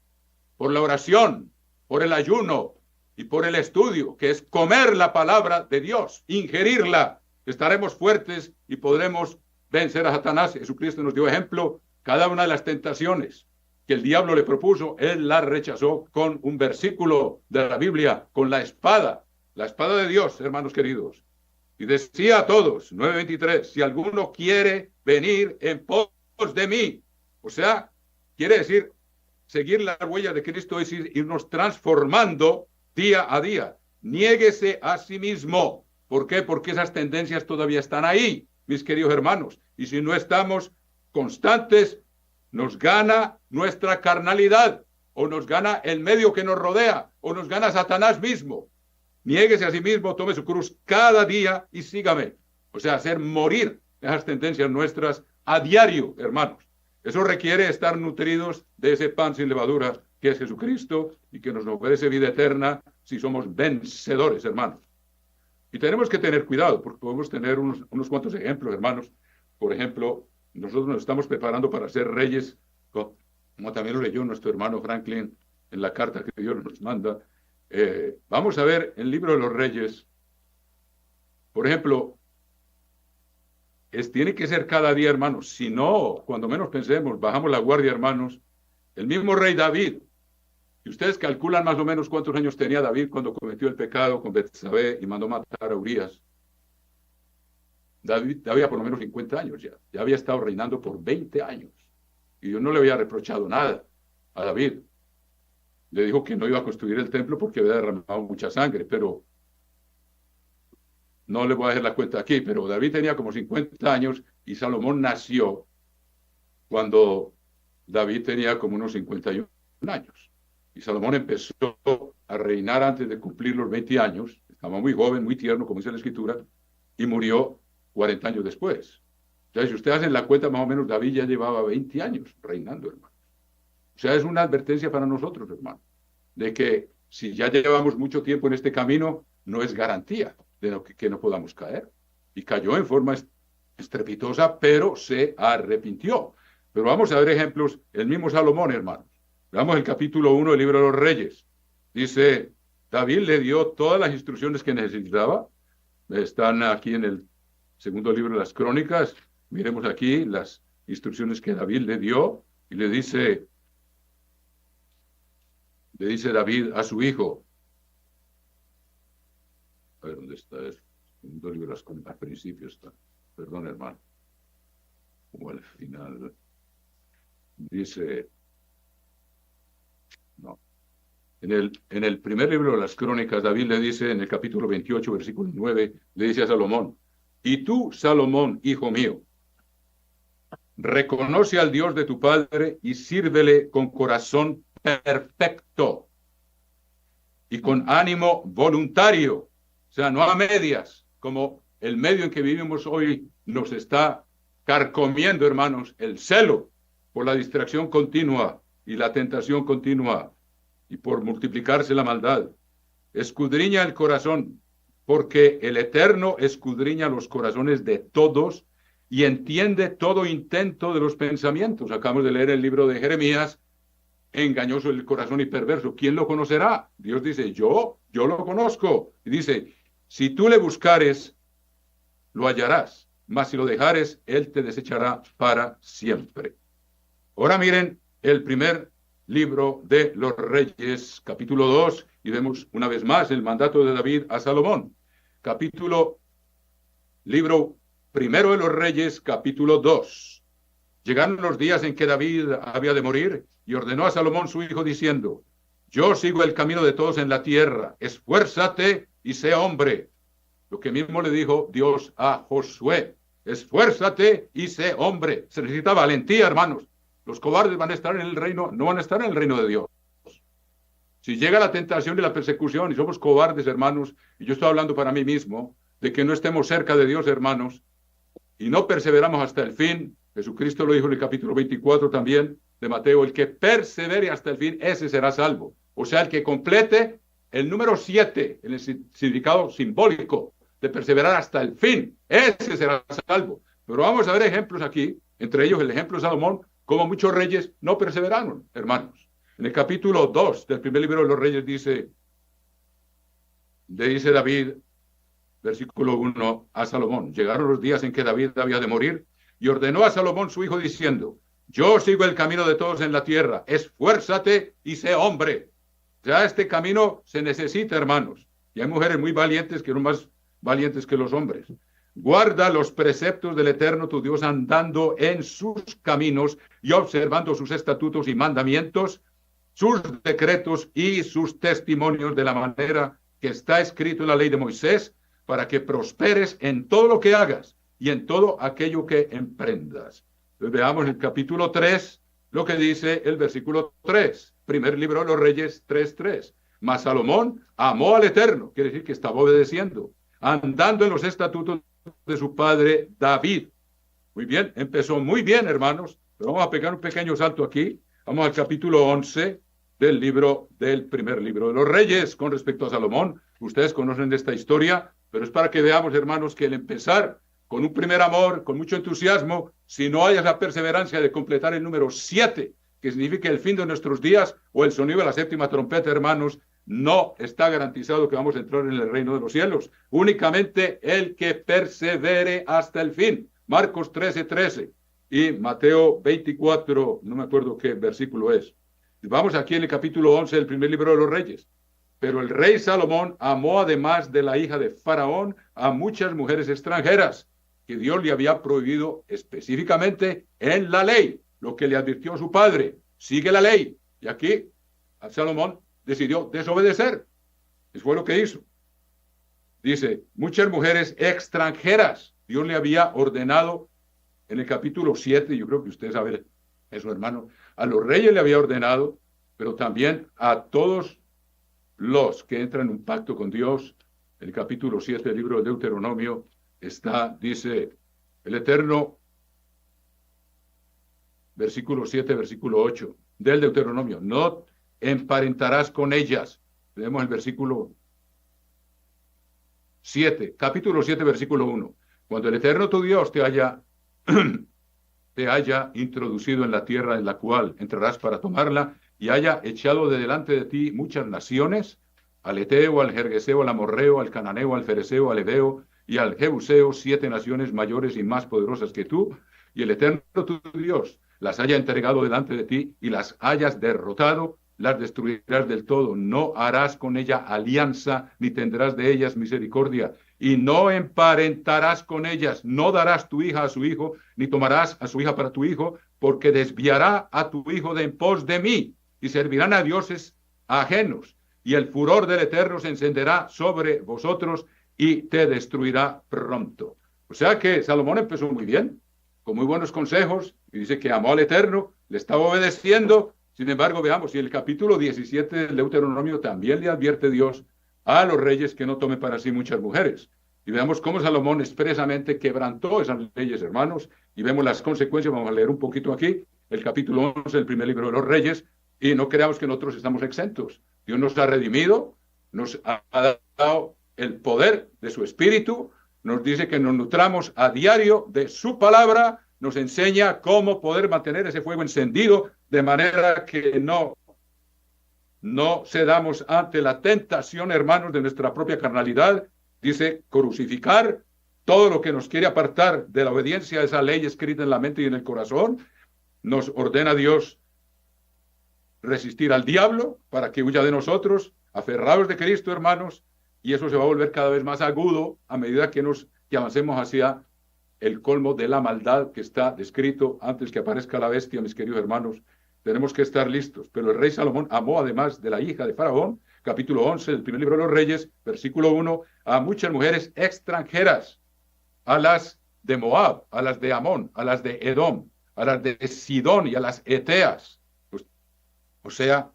por la oración, por el ayuno, y por el estudio, que es comer la palabra de Dios, ingerirla, estaremos fuertes y podremos vencer a Satanás. Jesucristo nos dio ejemplo, cada una de las tentaciones que el diablo le propuso, él la rechazó con un versículo de la Biblia, con la espada de Dios, hermanos queridos. Y decía a todos, 9:23, si alguno quiere venir en pos de mí, o sea, quiere decir, seguir la huella de Cristo es irnos transformando día a día. Niéguese a sí mismo. ¿Por qué? Porque esas tendencias todavía están ahí, mis queridos hermanos. Y si no estamos constantes, nos gana nuestra carnalidad, o nos gana el medio que nos rodea, o nos gana Satanás mismo. Niéguese a sí mismo, tome su cruz cada día y sígame. O sea, hacer morir esas tendencias nuestras a diario, hermanos. Eso requiere estar nutridos de ese pan sin levadura que es Jesucristo y que nos ofrece vida eterna si somos vencedores, hermanos. Y tenemos que tener cuidado porque podemos tener unos cuantos ejemplos, hermanos. Por ejemplo, nosotros nos estamos preparando para ser reyes, como también lo leyó nuestro hermano Franklin en la carta que Dios nos manda. Vamos a ver el libro de los reyes. Por ejemplo, tiene que ser cada día, hermanos. Si no, cuando menos pensemos, bajamos la guardia, hermanos. El mismo rey David, y ustedes calculan más o menos cuántos años tenía David cuando cometió el pecado con Betsabé y mandó matar a Urías. David había por lo menos 50 años ya. Ya había estado reinando por 20 años. Y Dios no le había reprochado nada a David. Le dijo que no iba a construir el templo porque había derramado mucha sangre, pero no le voy a hacer la cuenta aquí, pero David tenía como 50 años y Salomón nació cuando David tenía como unos 51 años. Y Salomón empezó a reinar antes de cumplir los 20 años. Estaba muy joven, muy tierno, como dice la Escritura, y murió 40 años después. Entonces, si ustedes hacen la cuenta, más o menos David ya llevaba 20 años reinando, hermano. O sea, es una advertencia para nosotros, hermano, de que si ya llevamos mucho tiempo en este camino, no es garantía de que no podamos caer. Y cayó en forma estrepitosa, pero se arrepintió. Pero vamos a ver ejemplos. El mismo Salomón, hermanos. Veamos el capítulo 1 del libro de los Reyes. Dice, David le dio todas las instrucciones que necesitaba. Están aquí en el segundo libro de las Crónicas. Miremos aquí las instrucciones que David le dio. Y le dice David a su hijo. A ver, ¿dónde está? El segundo libro de las Crónicas. Al principio está. Perdón, hermano. O al final. Dice, no. En el primer libro de las Crónicas, David le dice, en el capítulo 28, versículo 9, le dice a Salomón, y tú, Salomón, hijo mío, reconoce al Dios de tu padre y sírvele con corazón perfecto y con ánimo voluntario, o sea, no a medias, como el medio en que vivimos hoy nos está carcomiendo, hermanos, el celo por la distracción continua y la tentación continua y por multiplicarse la maldad. Escudriña el corazón, porque el Eterno escudriña los corazones de todos y entiende todo intento de los pensamientos. Acabamos de leer el libro de Jeremías, engañoso el corazón y perverso. ¿Quién lo conocerá? Dios dice, yo lo conozco. Y dice, si tú le buscares, lo hallarás, mas si lo dejares, él te desechará para siempre. Ahora miren el primer libro de los Reyes, capítulo 2, y vemos una vez más el mandato de David a Salomón. Libro primero de los Reyes, capítulo 2. Llegaron los días en que David había de morir y ordenó a Salomón su hijo diciendo, yo sigo el camino de todos en la tierra, esfuérzate y sé hombre. Lo que mismo le dijo Dios a Josué, esfuérzate y sé hombre. Se necesita valentía, hermanos. Los cobardes van a estar en el reino, no van a estar en el reino de Dios. Si llega la tentación y la persecución y somos cobardes, hermanos, y yo estoy hablando para mí mismo, de que no estemos cerca de Dios, hermanos, y no perseveramos hasta el fin, Jesucristo lo dijo en el capítulo 24 también de Mateo, el que persevere hasta el fin, ese será salvo. O sea, el que complete el número 7, en el significado simbólico de perseverar hasta el fin, ese será salvo. Pero vamos a ver ejemplos aquí, entre ellos el ejemplo de Salomón, como muchos reyes no perseveraron, hermanos. En el capítulo 2 del primer libro de los Reyes dice, le dice David, versículo 1, a Salomón. Llegaron los días en que David había de morir y ordenó a Salomón su hijo diciendo, yo sigo el camino de todos en la tierra, esfuérzate y sé hombre. Ya este camino se necesita, hermanos. Y hay mujeres muy valientes que son más valientes que los hombres. Guarda los preceptos del Eterno tu Dios andando en sus caminos y observando sus estatutos y mandamientos, sus decretos y sus testimonios de la manera que está escrito en la ley de Moisés, para que prosperes en todo lo que hagas y en todo aquello que emprendas. Entonces veamos el capítulo 3, lo que dice el versículo 3, primer libro de los Reyes 3:3. Mas Salomón amó al Eterno, quiere decir que estaba obedeciendo, andando en los estatutos de su padre David. Muy bien, empezó muy bien, hermanos, pero vamos a pegar un pequeño salto aquí. Vamos al capítulo 11 del primer libro de los Reyes con respecto a Salomón. Ustedes conocen de esta historia, pero es para que veamos, hermanos, que el empezar con un primer amor, con mucho entusiasmo, si no hay la perseverancia de completar el número 7, que significa el fin de nuestros días o el sonido de la séptima trompeta, hermanos, no está garantizado que vamos a entrar en el reino de los cielos. Únicamente el que persevere hasta el fin. Marcos 13:13 y Mateo 24, no me acuerdo qué versículo es. Vamos aquí en el capítulo 11 del primer libro de los Reyes. Pero el rey Salomón amó, además de la hija de Faraón, a muchas mujeres extranjeras que Dios le había prohibido específicamente en la ley, lo que le advirtió su padre. Sigue la ley. Y aquí Salomón decidió desobedecer. Eso fue lo que hizo. Dice, muchas mujeres extranjeras. Dios le había ordenado en el capítulo 7, yo creo que ustedes saben eso, hermano, a los reyes le había ordenado, pero también a todos los que entran en un pacto con Dios. En el capítulo 7 del libro de Deuteronomio está, dice el Eterno, versículo 7, versículo 8, del Deuteronomio, no emparentarás con ellas. Leemos el versículo 7, capítulo 7, versículo 1. Cuando el Eterno tu Dios te haya introducido en la tierra en la cual entrarás para tomarla, y haya echado de delante de ti muchas naciones, al Eteo, al Gergeseo, al Amorreo, al Cananeo, al Fereceo, al Heveo y al Jebuseo, 7 naciones mayores y más poderosas que tú, y el Eterno tu Dios las haya entregado delante de ti y las hayas derrotado, las destruirás del todo. No harás con ella alianza, ni tendrás de ellas misericordia, y no emparentarás con ellas, no darás tu hija a su hijo, ni tomarás a su hija para tu hijo, porque desviará a tu hijo de en pos de mí, y servirán a dioses ajenos, y el furor del Eterno se encenderá sobre vosotros y te destruirá pronto. O sea que Salomón empezó muy bien, con muy buenos consejos, y dice que amó al Eterno, le estaba obedeciendo. Sin embargo, veamos, y el capítulo 17 del Deuteronomio también le advierte Dios a los reyes que no tomen para sí muchas mujeres. Y veamos cómo Salomón expresamente quebrantó esas leyes, hermanos, y vemos las consecuencias. Vamos a leer un poquito aquí, el capítulo 11 del primer libro de los Reyes, y no creamos que nosotros estamos exentos. Dios nos ha redimido, nos ha dado el poder de su Espíritu, nos dice que nos nutramos a diario de su palabra, nos enseña cómo poder mantener ese fuego encendido de manera que no cedamos ante la tentación, hermanos, de nuestra propia carnalidad. Dice, crucificar todo lo que nos quiere apartar de la obediencia a esa ley escrita en la mente y en el corazón. Nos ordena Dios resistir al diablo para que huya de nosotros, aferrados de Cristo, hermanos, y eso se va a volver cada vez más agudo a medida que avancemos hacia el colmo de la maldad que está descrito antes que aparezca la bestia, mis queridos hermanos. Tenemos que estar listos. Pero el rey Salomón amó, además de la hija de Faraón, capítulo 11 del primer libro de los Reyes, versículo 1, a muchas mujeres extranjeras, a las de Moab, a las de Amón, a las de Edom, a las de Sidón y a las Eteas. O sea,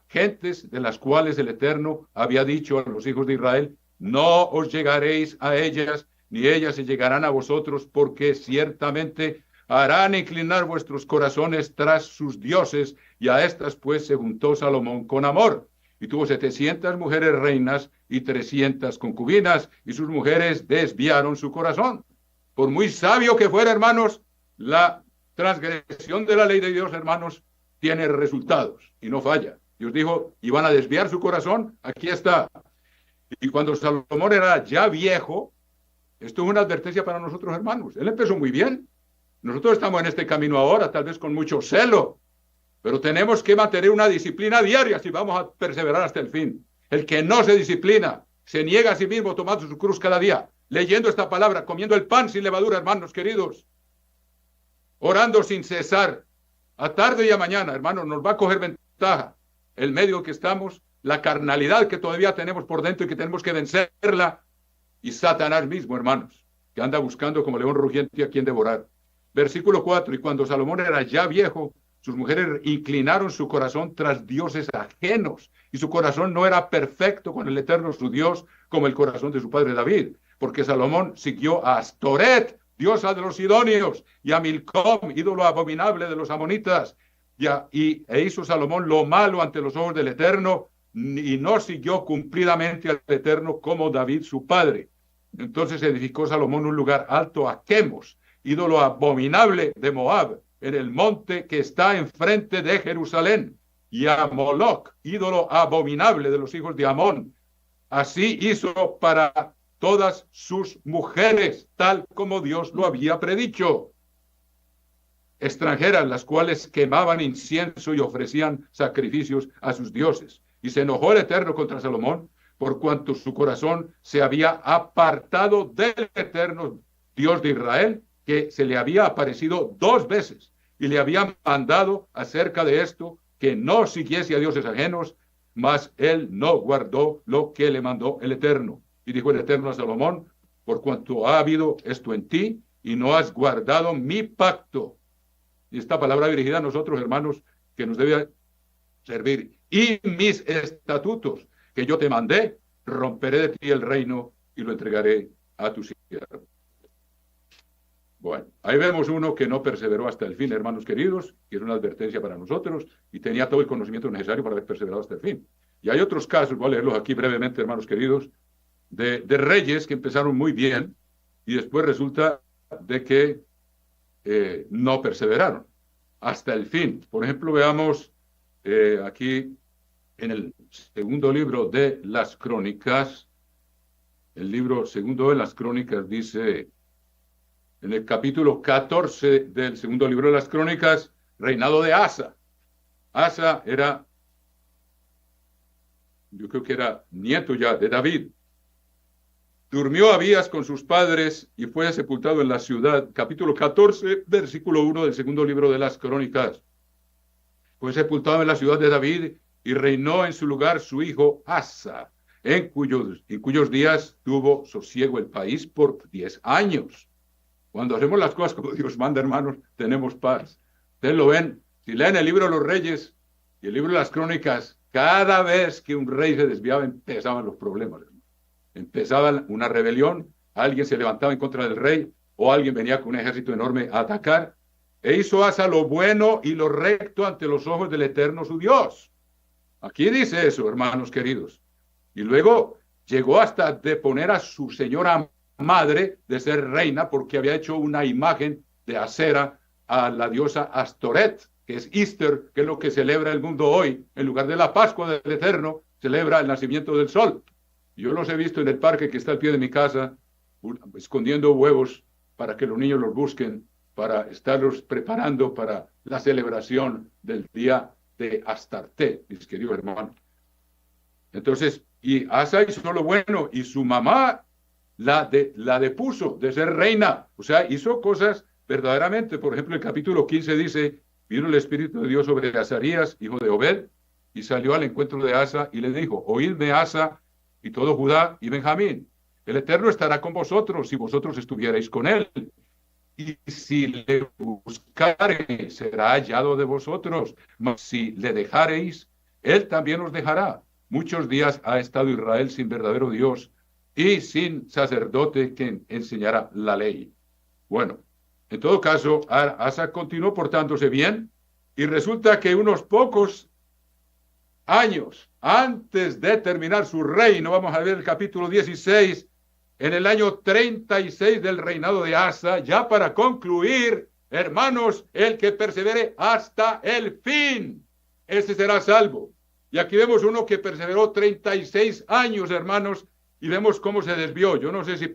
gentes de las cuales el Eterno había dicho a los hijos de Israel, no os llegaréis a ellas, ni ellas se llegarán a vosotros, porque ciertamente harán inclinar vuestros corazones tras sus dioses, y a estas pues se juntó Salomón con amor, y tuvo 700 mujeres reinas y 300 concubinas, y sus mujeres desviaron su corazón. Por muy sabio que fuera, hermanos, la transgresión de la ley de Dios, hermanos, tiene resultados y no falla. Dios dijo, y van a desviar su corazón, aquí está. Y cuando Salomón era ya viejo, esto es una advertencia para nosotros, hermanos. Él empezó muy bien. Nosotros estamos en este camino ahora, tal vez con mucho celo, pero tenemos que mantener una disciplina diaria si vamos a perseverar hasta el fin. El que no se disciplina, se niega a sí mismo tomando su cruz cada día, leyendo esta palabra, comiendo el pan sin levadura, hermanos queridos, orando sin cesar, a tarde y a mañana, hermanos, nos va a coger ventaja el medio que estamos, la carnalidad que todavía tenemos por dentro y que tenemos que vencerla, y Satanás mismo, hermanos, que anda buscando como león rugiente a quien devorar. Versículo 4, y cuando Salomón era ya viejo, sus mujeres inclinaron su corazón tras dioses ajenos, y su corazón no era perfecto con el Eterno su Dios, como el corazón de su padre David, porque Salomón siguió a Astoret, diosa de los sidonios, y a Milcom, ídolo abominable de los amonitas, e hizo Salomón lo malo ante los ojos del Eterno, y no siguió cumplidamente al Eterno como David su padre. Entonces edificó Salomón un lugar alto a Quemos, ídolo abominable de Moab, en el monte que está enfrente de Jerusalén, y a Moloc, ídolo abominable de los hijos de Amón. Así hizo para todas sus mujeres, tal como Dios lo había predicho. Extranjeras, las cuales quemaban incienso y ofrecían sacrificios a sus dioses. Y se enojó el Eterno contra Salomón, por cuanto su corazón se había apartado del Eterno Dios de Israel, que se le había aparecido 2 veces y le había mandado acerca de esto que no siguiese a dioses ajenos, mas él no guardó lo que le mandó el Eterno. Y dijo el Eterno a Salomón, por cuanto ha habido esto en ti y no has guardado mi pacto. Y esta palabra dirigida a nosotros, hermanos, que nos debe servir. Y mis estatutos que yo te mandé, romperé de ti el reino y lo entregaré a tu siervo. Bueno, ahí vemos uno que no perseveró hasta el fin, hermanos queridos, que es una advertencia para nosotros, y tenía todo el conocimiento necesario para haber perseverado hasta el fin. Y hay otros casos, voy a leerlos aquí brevemente, hermanos queridos, de reyes que empezaron muy bien, y después resulta de que no perseveraron hasta el fin. Por ejemplo, veamos aquí en el segundo libro de las Crónicas, el libro segundo de las Crónicas dice, en el capítulo 14 del segundo libro de las Crónicas, reinado de Asa. Asa era, yo creo que era nieto ya de David. Durmió Abías con sus padres y fue sepultado en la ciudad. Capítulo 14, versículo 1 del segundo libro de las Crónicas. Fue sepultado en la ciudad de David y reinó en su lugar su hijo Asa, en cuyos días tuvo sosiego el país por 10 años. Cuando hacemos las cosas como Dios manda, hermanos, tenemos paz. Ustedes lo ven, si leen el libro de los reyes y el libro de las Crónicas, cada vez que un rey se desviaba empezaban los problemas. Empezaba una rebelión, alguien se levantaba en contra del rey o alguien venía con un ejército enorme a atacar. E hizo Asa lo bueno y lo recto ante los ojos del Eterno su Dios. Aquí dice eso, hermanos queridos. Y luego llegó hasta de poner a su señora madre de ser reina porque había hecho una imagen de Acera a la diosa Astoret, que es Easter, que es lo que celebra el mundo hoy. En lugar de la Pascua del Eterno, celebra el nacimiento del sol. Yo los he visto en el parque que está al pie de mi casa, escondiendo huevos para que los niños los busquen, para estarlos preparando para la celebración del día de Astarte, mis queridos hermanos. Entonces, y Asa hizo lo bueno, y su mamá la depuso de ser reina. O sea, hizo cosas verdaderamente. Por ejemplo, el capítulo 15 dice, vino el Espíritu de Dios sobre Azarías, hijo de Obed, y salió al encuentro de Asa y le dijo, oídme Asa y todo Judá y Benjamín. El Eterno estará con vosotros si vosotros estuvierais con él. Y si le buscareis, será hallado de vosotros. Mas si le dejareis, él también os dejará. Muchos días ha estado Israel sin verdadero Dios y sin sacerdote que enseñara la ley. Bueno, en todo caso, Asa continuó portándose bien y resulta que unos pocos años antes de terminar su reino, vamos a ver el capítulo 16, en el año 36 del reinado de Asa, ya para concluir, hermanos, el que persevere hasta el fin, ese será salvo. Y aquí vemos uno que perseveró 36 años, hermanos, y vemos cómo se desvió. Yo no sé si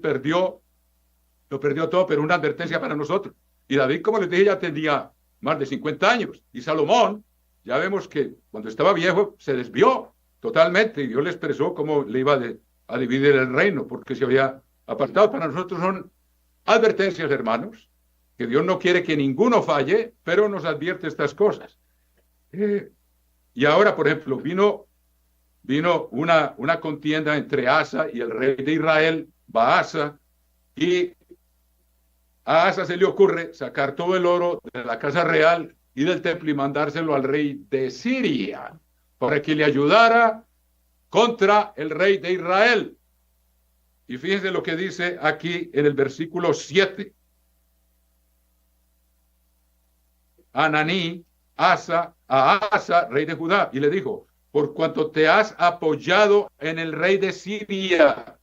lo perdió todo, pero una advertencia para nosotros. Y David, como les dije, ya tenía más de 50 años. Y Salomón, ya vemos que cuando estaba viejo se desvió totalmente y Dios le expresó cómo le iba a dividir el reino, porque se había apartado. Para nosotros son advertencias, hermanos, que Dios no quiere que ninguno falle, pero nos advierte estas cosas. Y ahora, por ejemplo, vino una contienda entre Asa y el rey de Israel, Baasa, y a Asa se le ocurre sacar todo el oro de la casa real y del templo y mandárselo al rey de Siria para que le ayudara contra el rey de Israel. Y fíjense lo que dice aquí en el versículo 7. Ananí, a Asa, rey de Judá, y le dijo, por cuanto te has apoyado en el rey de Siria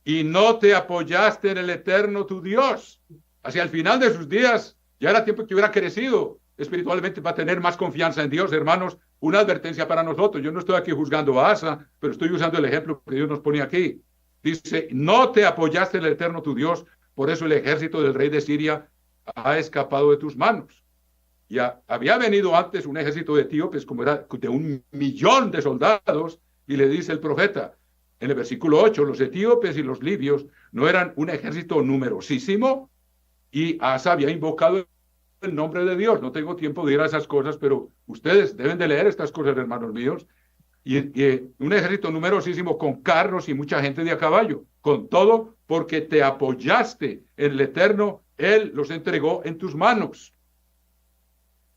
y no te apoyaste en el Eterno tu Dios, hacia el final de sus días ya era tiempo que hubiera crecido espiritualmente para tener más confianza en Dios, hermanos. Una advertencia para nosotros. Yo no estoy aquí juzgando a Asa, pero estoy usando el ejemplo que Dios nos pone aquí. Dice, no te apoyaste en el Eterno tu Dios, por eso el ejército del rey de Siria ha escapado de tus manos. Ya había venido antes un ejército de etíopes, como era de 1.000.000 de soldados, y le dice el profeta, en el versículo 8, los etíopes y los libios no eran un ejército numerosísimo, y Asa había invocado el nombre de Dios. No tengo tiempo de ir a esas cosas, pero ustedes deben de leer estas cosas, hermanos míos. Y un ejército numerosísimo con carros y mucha gente de a caballo, con todo, porque te apoyaste en el Eterno, Él los entregó en tus manos.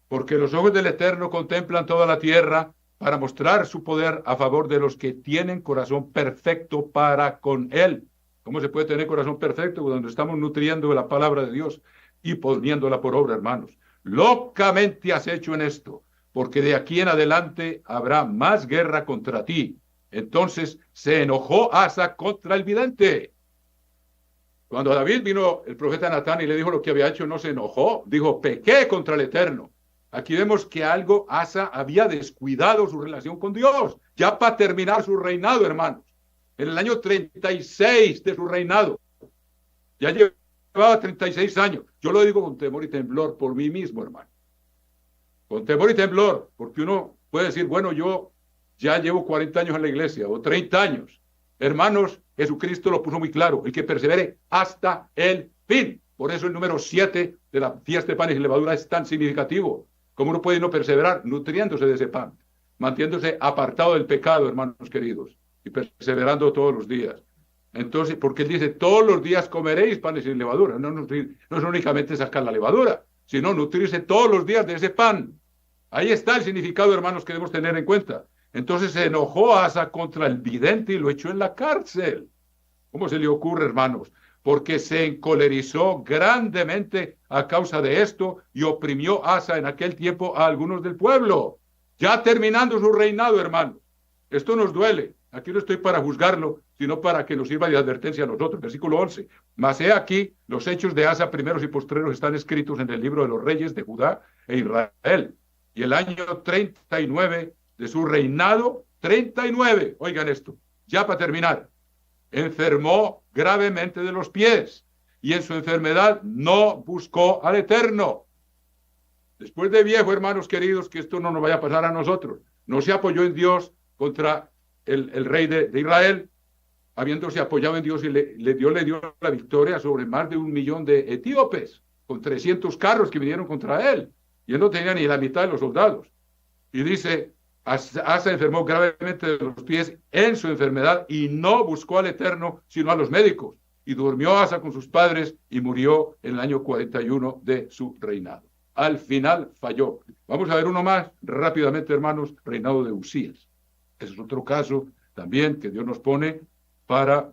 Porque los ojos del Eterno contemplan toda la tierra para mostrar su poder a favor de los que tienen corazón perfecto para con Él. ¿Cómo se puede tener corazón perfecto cuando estamos nutriendo la palabra de Dios y poniéndola por obra, hermanos? Locamente has hecho en esto, porque de aquí en adelante habrá más guerra contra ti. Entonces se enojó Asa contra el vidente. Cuando a David vino el profeta Natán y le dijo lo que había hecho, no se enojó. Dijo, pequé contra el Eterno. Aquí vemos que Asa había descuidado su relación con Dios, ya para terminar su reinado, hermanos. En el año 36 de su reinado. Ya llevaba 36 años. Yo lo digo con temor y temblor por mí mismo, hermano. Con temor y temblor, porque uno puede decir, bueno, yo ya llevo 40 años en la iglesia o 30 años. Hermanos, Jesucristo lo puso muy claro, el que persevere hasta el fin. Por eso el número 7 de la fiesta de panes y levadura es tan significativo. ¿Cómo uno puede no perseverar? Nutriéndose de ese pan, manteniéndose apartado del pecado, hermanos queridos, y perseverando todos los días. Entonces, porque él dice, todos los días comeréis panes sin levadura. No es únicamente sacar la levadura, sino nutrirse todos los días de ese pan. Ahí está el significado, hermanos, que debemos tener en cuenta. Entonces se enojó Asa contra el vidente y lo echó en la cárcel. ¿Cómo se le ocurre, hermanos? Porque se encolerizó grandemente a causa de esto y oprimió Asa en aquel tiempo a algunos del pueblo. Ya terminando su reinado, hermanos. Esto nos duele. Aquí no estoy para juzgarlo, sino para que nos sirva de advertencia a nosotros. Versículo 11. Mas he aquí, los hechos de Asa, primeros y postreros, están escritos en el libro de los reyes de Judá e Israel. Y el año 39 de su reinado, 39, oigan esto, ya para terminar, enfermó gravemente de los pies y en su enfermedad no buscó al Eterno. Después de viejo, hermanos queridos, que esto no nos vaya a pasar a nosotros, no se apoyó en Dios contra el rey de Israel, habiéndose apoyado en Dios y Dios le dio la victoria sobre más de 1.000.000 de etíopes, con 300 carros que vinieron contra él, y él no tenía ni la mitad de los soldados. Y dice, Asa enfermó gravemente de los pies en su enfermedad y no buscó al Eterno, sino a los médicos. Y durmió Asa con sus padres y murió en el año 41 de su reinado. Al final falló. Vamos a ver uno más rápidamente, hermanos, reinado de Usías. Ese es otro caso también que Dios nos pone para...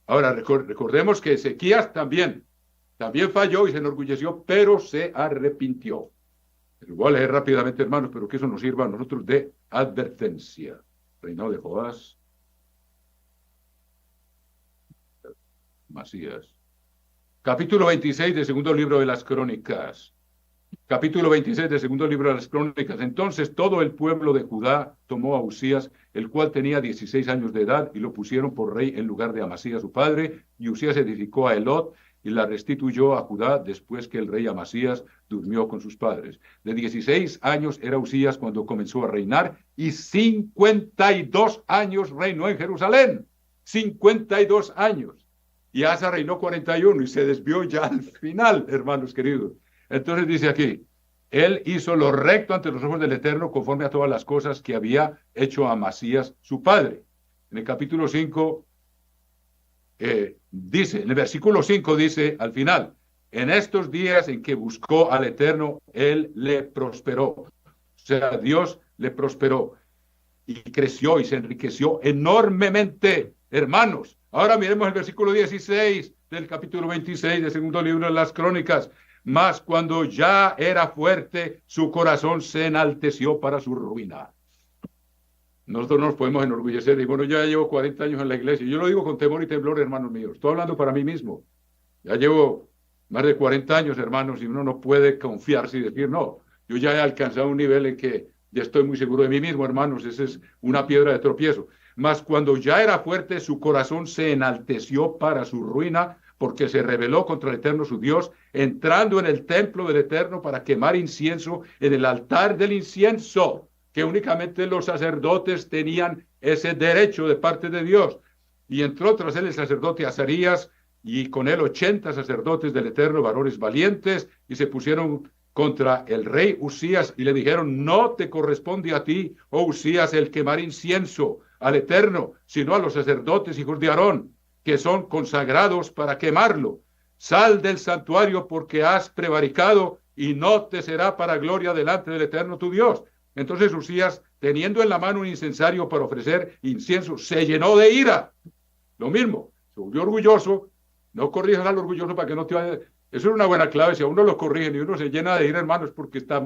Ahora, recordemos que Ezequías también falló y se enorgulleció, pero se arrepintió. Lo voy a leer rápidamente, hermanos, pero que eso nos sirva a nosotros de advertencia. Reinado de Joás. Masías. Capítulo 26 del segundo libro de las Crónicas. Capítulo 26 del segundo libro de las Crónicas. Entonces todo el pueblo de Judá tomó a Usías, el cual tenía 16 años de edad, y lo pusieron por rey en lugar de Amasías su padre. Y Usías edificó a Elot y la restituyó a Judá después que el rey Amasías durmió con sus padres. De 16 años era Usías cuando comenzó a reinar, y 52 años reinó en Jerusalén. 52 años. Y Asa reinó 41 y se desvió ya al final, hermanos queridos. Entonces dice aquí, él hizo lo recto ante los ojos del Eterno conforme a todas las cosas que había hecho Amasías su padre. En el capítulo 5 dice, en el versículo 5 dice al final, en estos días en que buscó al Eterno, él le prosperó. O sea, Dios le prosperó y creció y se enriqueció enormemente, hermanos. Ahora miremos el versículo 16 del capítulo 26 del segundo libro de las Crónicas. Mas cuando ya era fuerte, su corazón se enalteció para su ruina. Nosotros nos podemos enorgullecer y bueno, ya llevo 40 años en la iglesia. Yo lo digo con temor y temblor, hermanos míos. Estoy hablando para mí mismo. Ya llevo más de 40 años, hermanos, y uno no puede confiarse y decir, no, yo ya he alcanzado un nivel en que ya estoy muy seguro de mí mismo, hermanos. Esa es una piedra de tropiezo. Mas cuando ya era fuerte, su corazón se enalteció para su ruina, porque se rebeló contra el Eterno su Dios, entrando en el templo del Eterno para quemar incienso en el altar del incienso, que únicamente los sacerdotes tenían ese derecho de parte de Dios. Y entró tras él el sacerdote Azarías, y con él 80 sacerdotes del Eterno, varones valientes, y se pusieron contra el rey Usías, y le dijeron, no te corresponde a ti, oh Usías, el quemar incienso al Eterno, sino a los sacerdotes hijos de Aarón, que son consagrados para quemarlo. Sal del santuario porque has prevaricado y no te será para gloria delante del Eterno tu Dios. Entonces Usías, teniendo en la mano un incensario para ofrecer incienso, se llenó de ira. Lo mismo, se volvió orgulloso. No corrijas al orgulloso para que no te vaya. Eso es una buena clave. Si a uno lo corrigen y uno se llena de ira, hermanos, porque está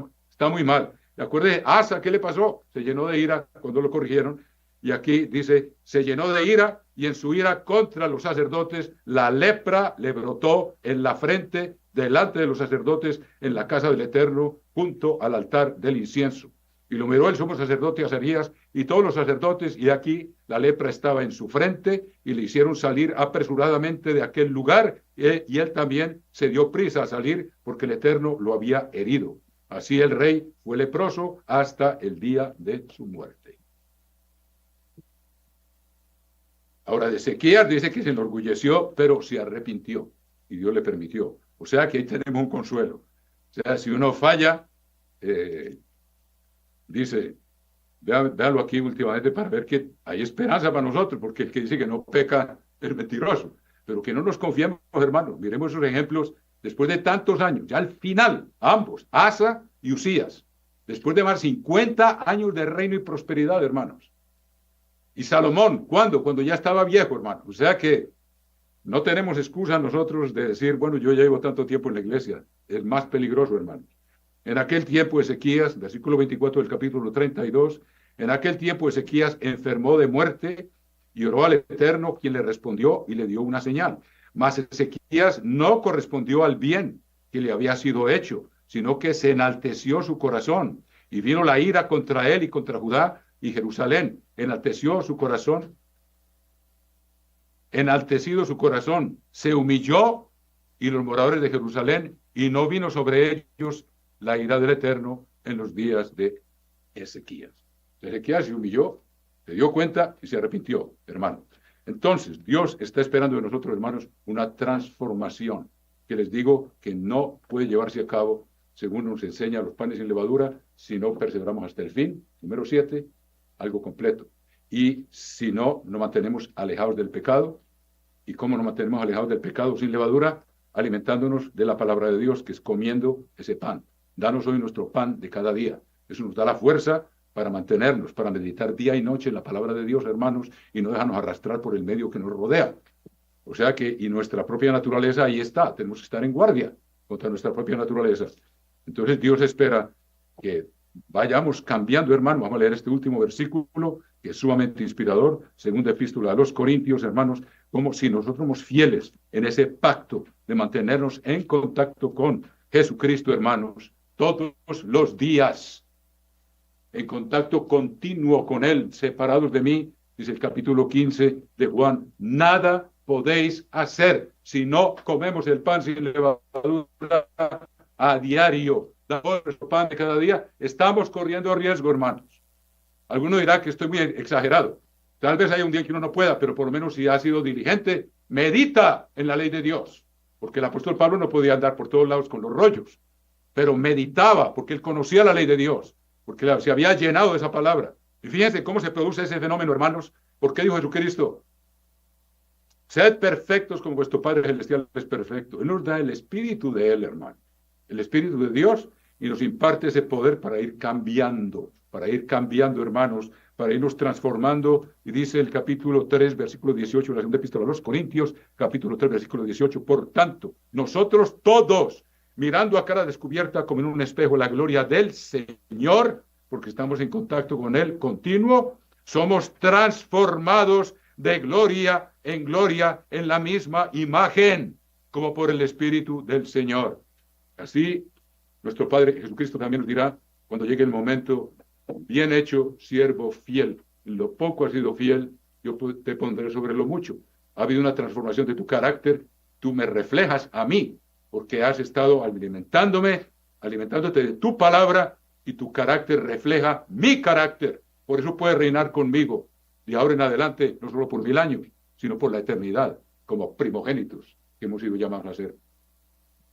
muy mal. ¿De acuerdo? Asa, ¿qué le pasó? Se llenó de ira cuando lo corrigieron. Y aquí dice, se llenó de ira y en su ira contra los sacerdotes, la lepra le brotó en la frente delante de los sacerdotes en la casa del Eterno, junto al altar del incienso. Y lo miró el sumo sacerdote Azarías y todos los sacerdotes, y aquí la lepra estaba en su frente, y le hicieron salir apresuradamente de aquel lugar, y él también se dio prisa a salir, porque el Eterno lo había herido. Así el rey fue leproso hasta el día de su muerte. Ahora, de Ezequías dice que se enorgulleció, pero se arrepintió, y Dios le permitió. O sea que ahí tenemos un consuelo. O sea, si uno falla, dice, véanlo aquí últimamente para ver que hay esperanza para nosotros, porque el que dice que no peca es mentiroso. Pero que no nos confiemos, hermanos. Miremos esos ejemplos después de tantos años, ya al final, ambos, Asa y Usías, después de más de 50 años de reino y prosperidad, hermanos. Y Salomón, ¿cuándo? Cuando ya estaba viejo, hermano. O sea que no tenemos excusa nosotros de decir, bueno, yo ya llevo tanto tiempo en la iglesia. Es más peligroso, hermanos. En aquel tiempo Ezequías, versículo 24 del capítulo 32, en aquel tiempo Ezequías enfermó de muerte y oró al Eterno, quien le respondió y le dio una señal. Mas Ezequías no correspondió al bien que le había sido hecho, sino que se enalteció su corazón, y vino la ira contra él y contra Judá y Jerusalén. Enalteció su corazón, enaltecido su corazón, se humilló, y los moradores de Jerusalén, y no vino sobre ellos la ira del Eterno en los días de Ezequías. Ezequías se humilló, se dio cuenta y se arrepintió, hermano. Entonces, Dios está esperando de nosotros, hermanos, una transformación que les digo que no puede llevarse a cabo, según nos enseña los panes sin levadura, si no perseveramos hasta el fin. Número 7, algo completo. Y si no, nos mantenemos alejados del pecado. ¿Y cómo nos mantenemos alejados del pecado sin levadura? Alimentándonos de la palabra de Dios, que es comiendo ese pan. Danos hoy nuestro pan de cada día. Eso nos da la fuerza para mantenernos, para meditar día y noche en la palabra de Dios, hermanos, y no dejarnos arrastrar por el medio que nos rodea. O sea que, y nuestra propia naturaleza ahí está. Tenemos que estar en guardia contra nuestra propia naturaleza. Entonces Dios espera que vayamos cambiando, hermanos. Vamos a leer este último versículo, que es sumamente inspirador, segunda epístola a los Corintios, hermanos, como si nosotros somos fieles en ese pacto de mantenernos en contacto con Jesucristo, hermanos, todos los días, en contacto continuo con Él, separados de mí, dice el capítulo 15 de Juan, nada podéis hacer si no comemos el pan sin levadura a diario, damos nuestro pan de cada día. Estamos corriendo riesgo, hermanos. Alguno dirá que estoy muy exagerado. Tal vez haya un día que uno no pueda, pero por lo menos si ha sido diligente, medita en la ley de Dios. Porque el apóstol Pablo no podía andar por todos lados con los rollos, pero meditaba porque él conocía la ley de Dios, porque se había llenado de esa palabra. Y fíjense cómo se produce ese fenómeno, hermanos. ¿Por qué dijo Jesucristo? Sed perfectos como vuestro Padre Celestial es perfecto. Él nos da el Espíritu de Él, hermano. El Espíritu de Dios, y nos imparte ese poder para ir cambiando, hermanos, para irnos transformando. Y dice el capítulo 3, versículo 18, la segunda epístola a los Corintios, capítulo 3, versículo 18. Por tanto, nosotros todos, mirando a cara descubierta como en un espejo la gloria del Señor, porque estamos en contacto con Él continuo, somos transformados de gloria en la misma imagen, como por el Espíritu del Señor. Así, nuestro Padre Jesucristo también nos dirá, cuando llegue el momento, bien hecho, siervo fiel. En lo poco has sido fiel, yo te pondré sobre lo mucho. Ha habido una transformación de tu carácter, tú me reflejas a mí, porque has estado alimentándote de tu palabra, y tu carácter refleja mi carácter. Por eso puedes reinar conmigo, de ahora en adelante, no solo por 1000 años, sino por la eternidad, como primogénitos que hemos sido llamados a ser.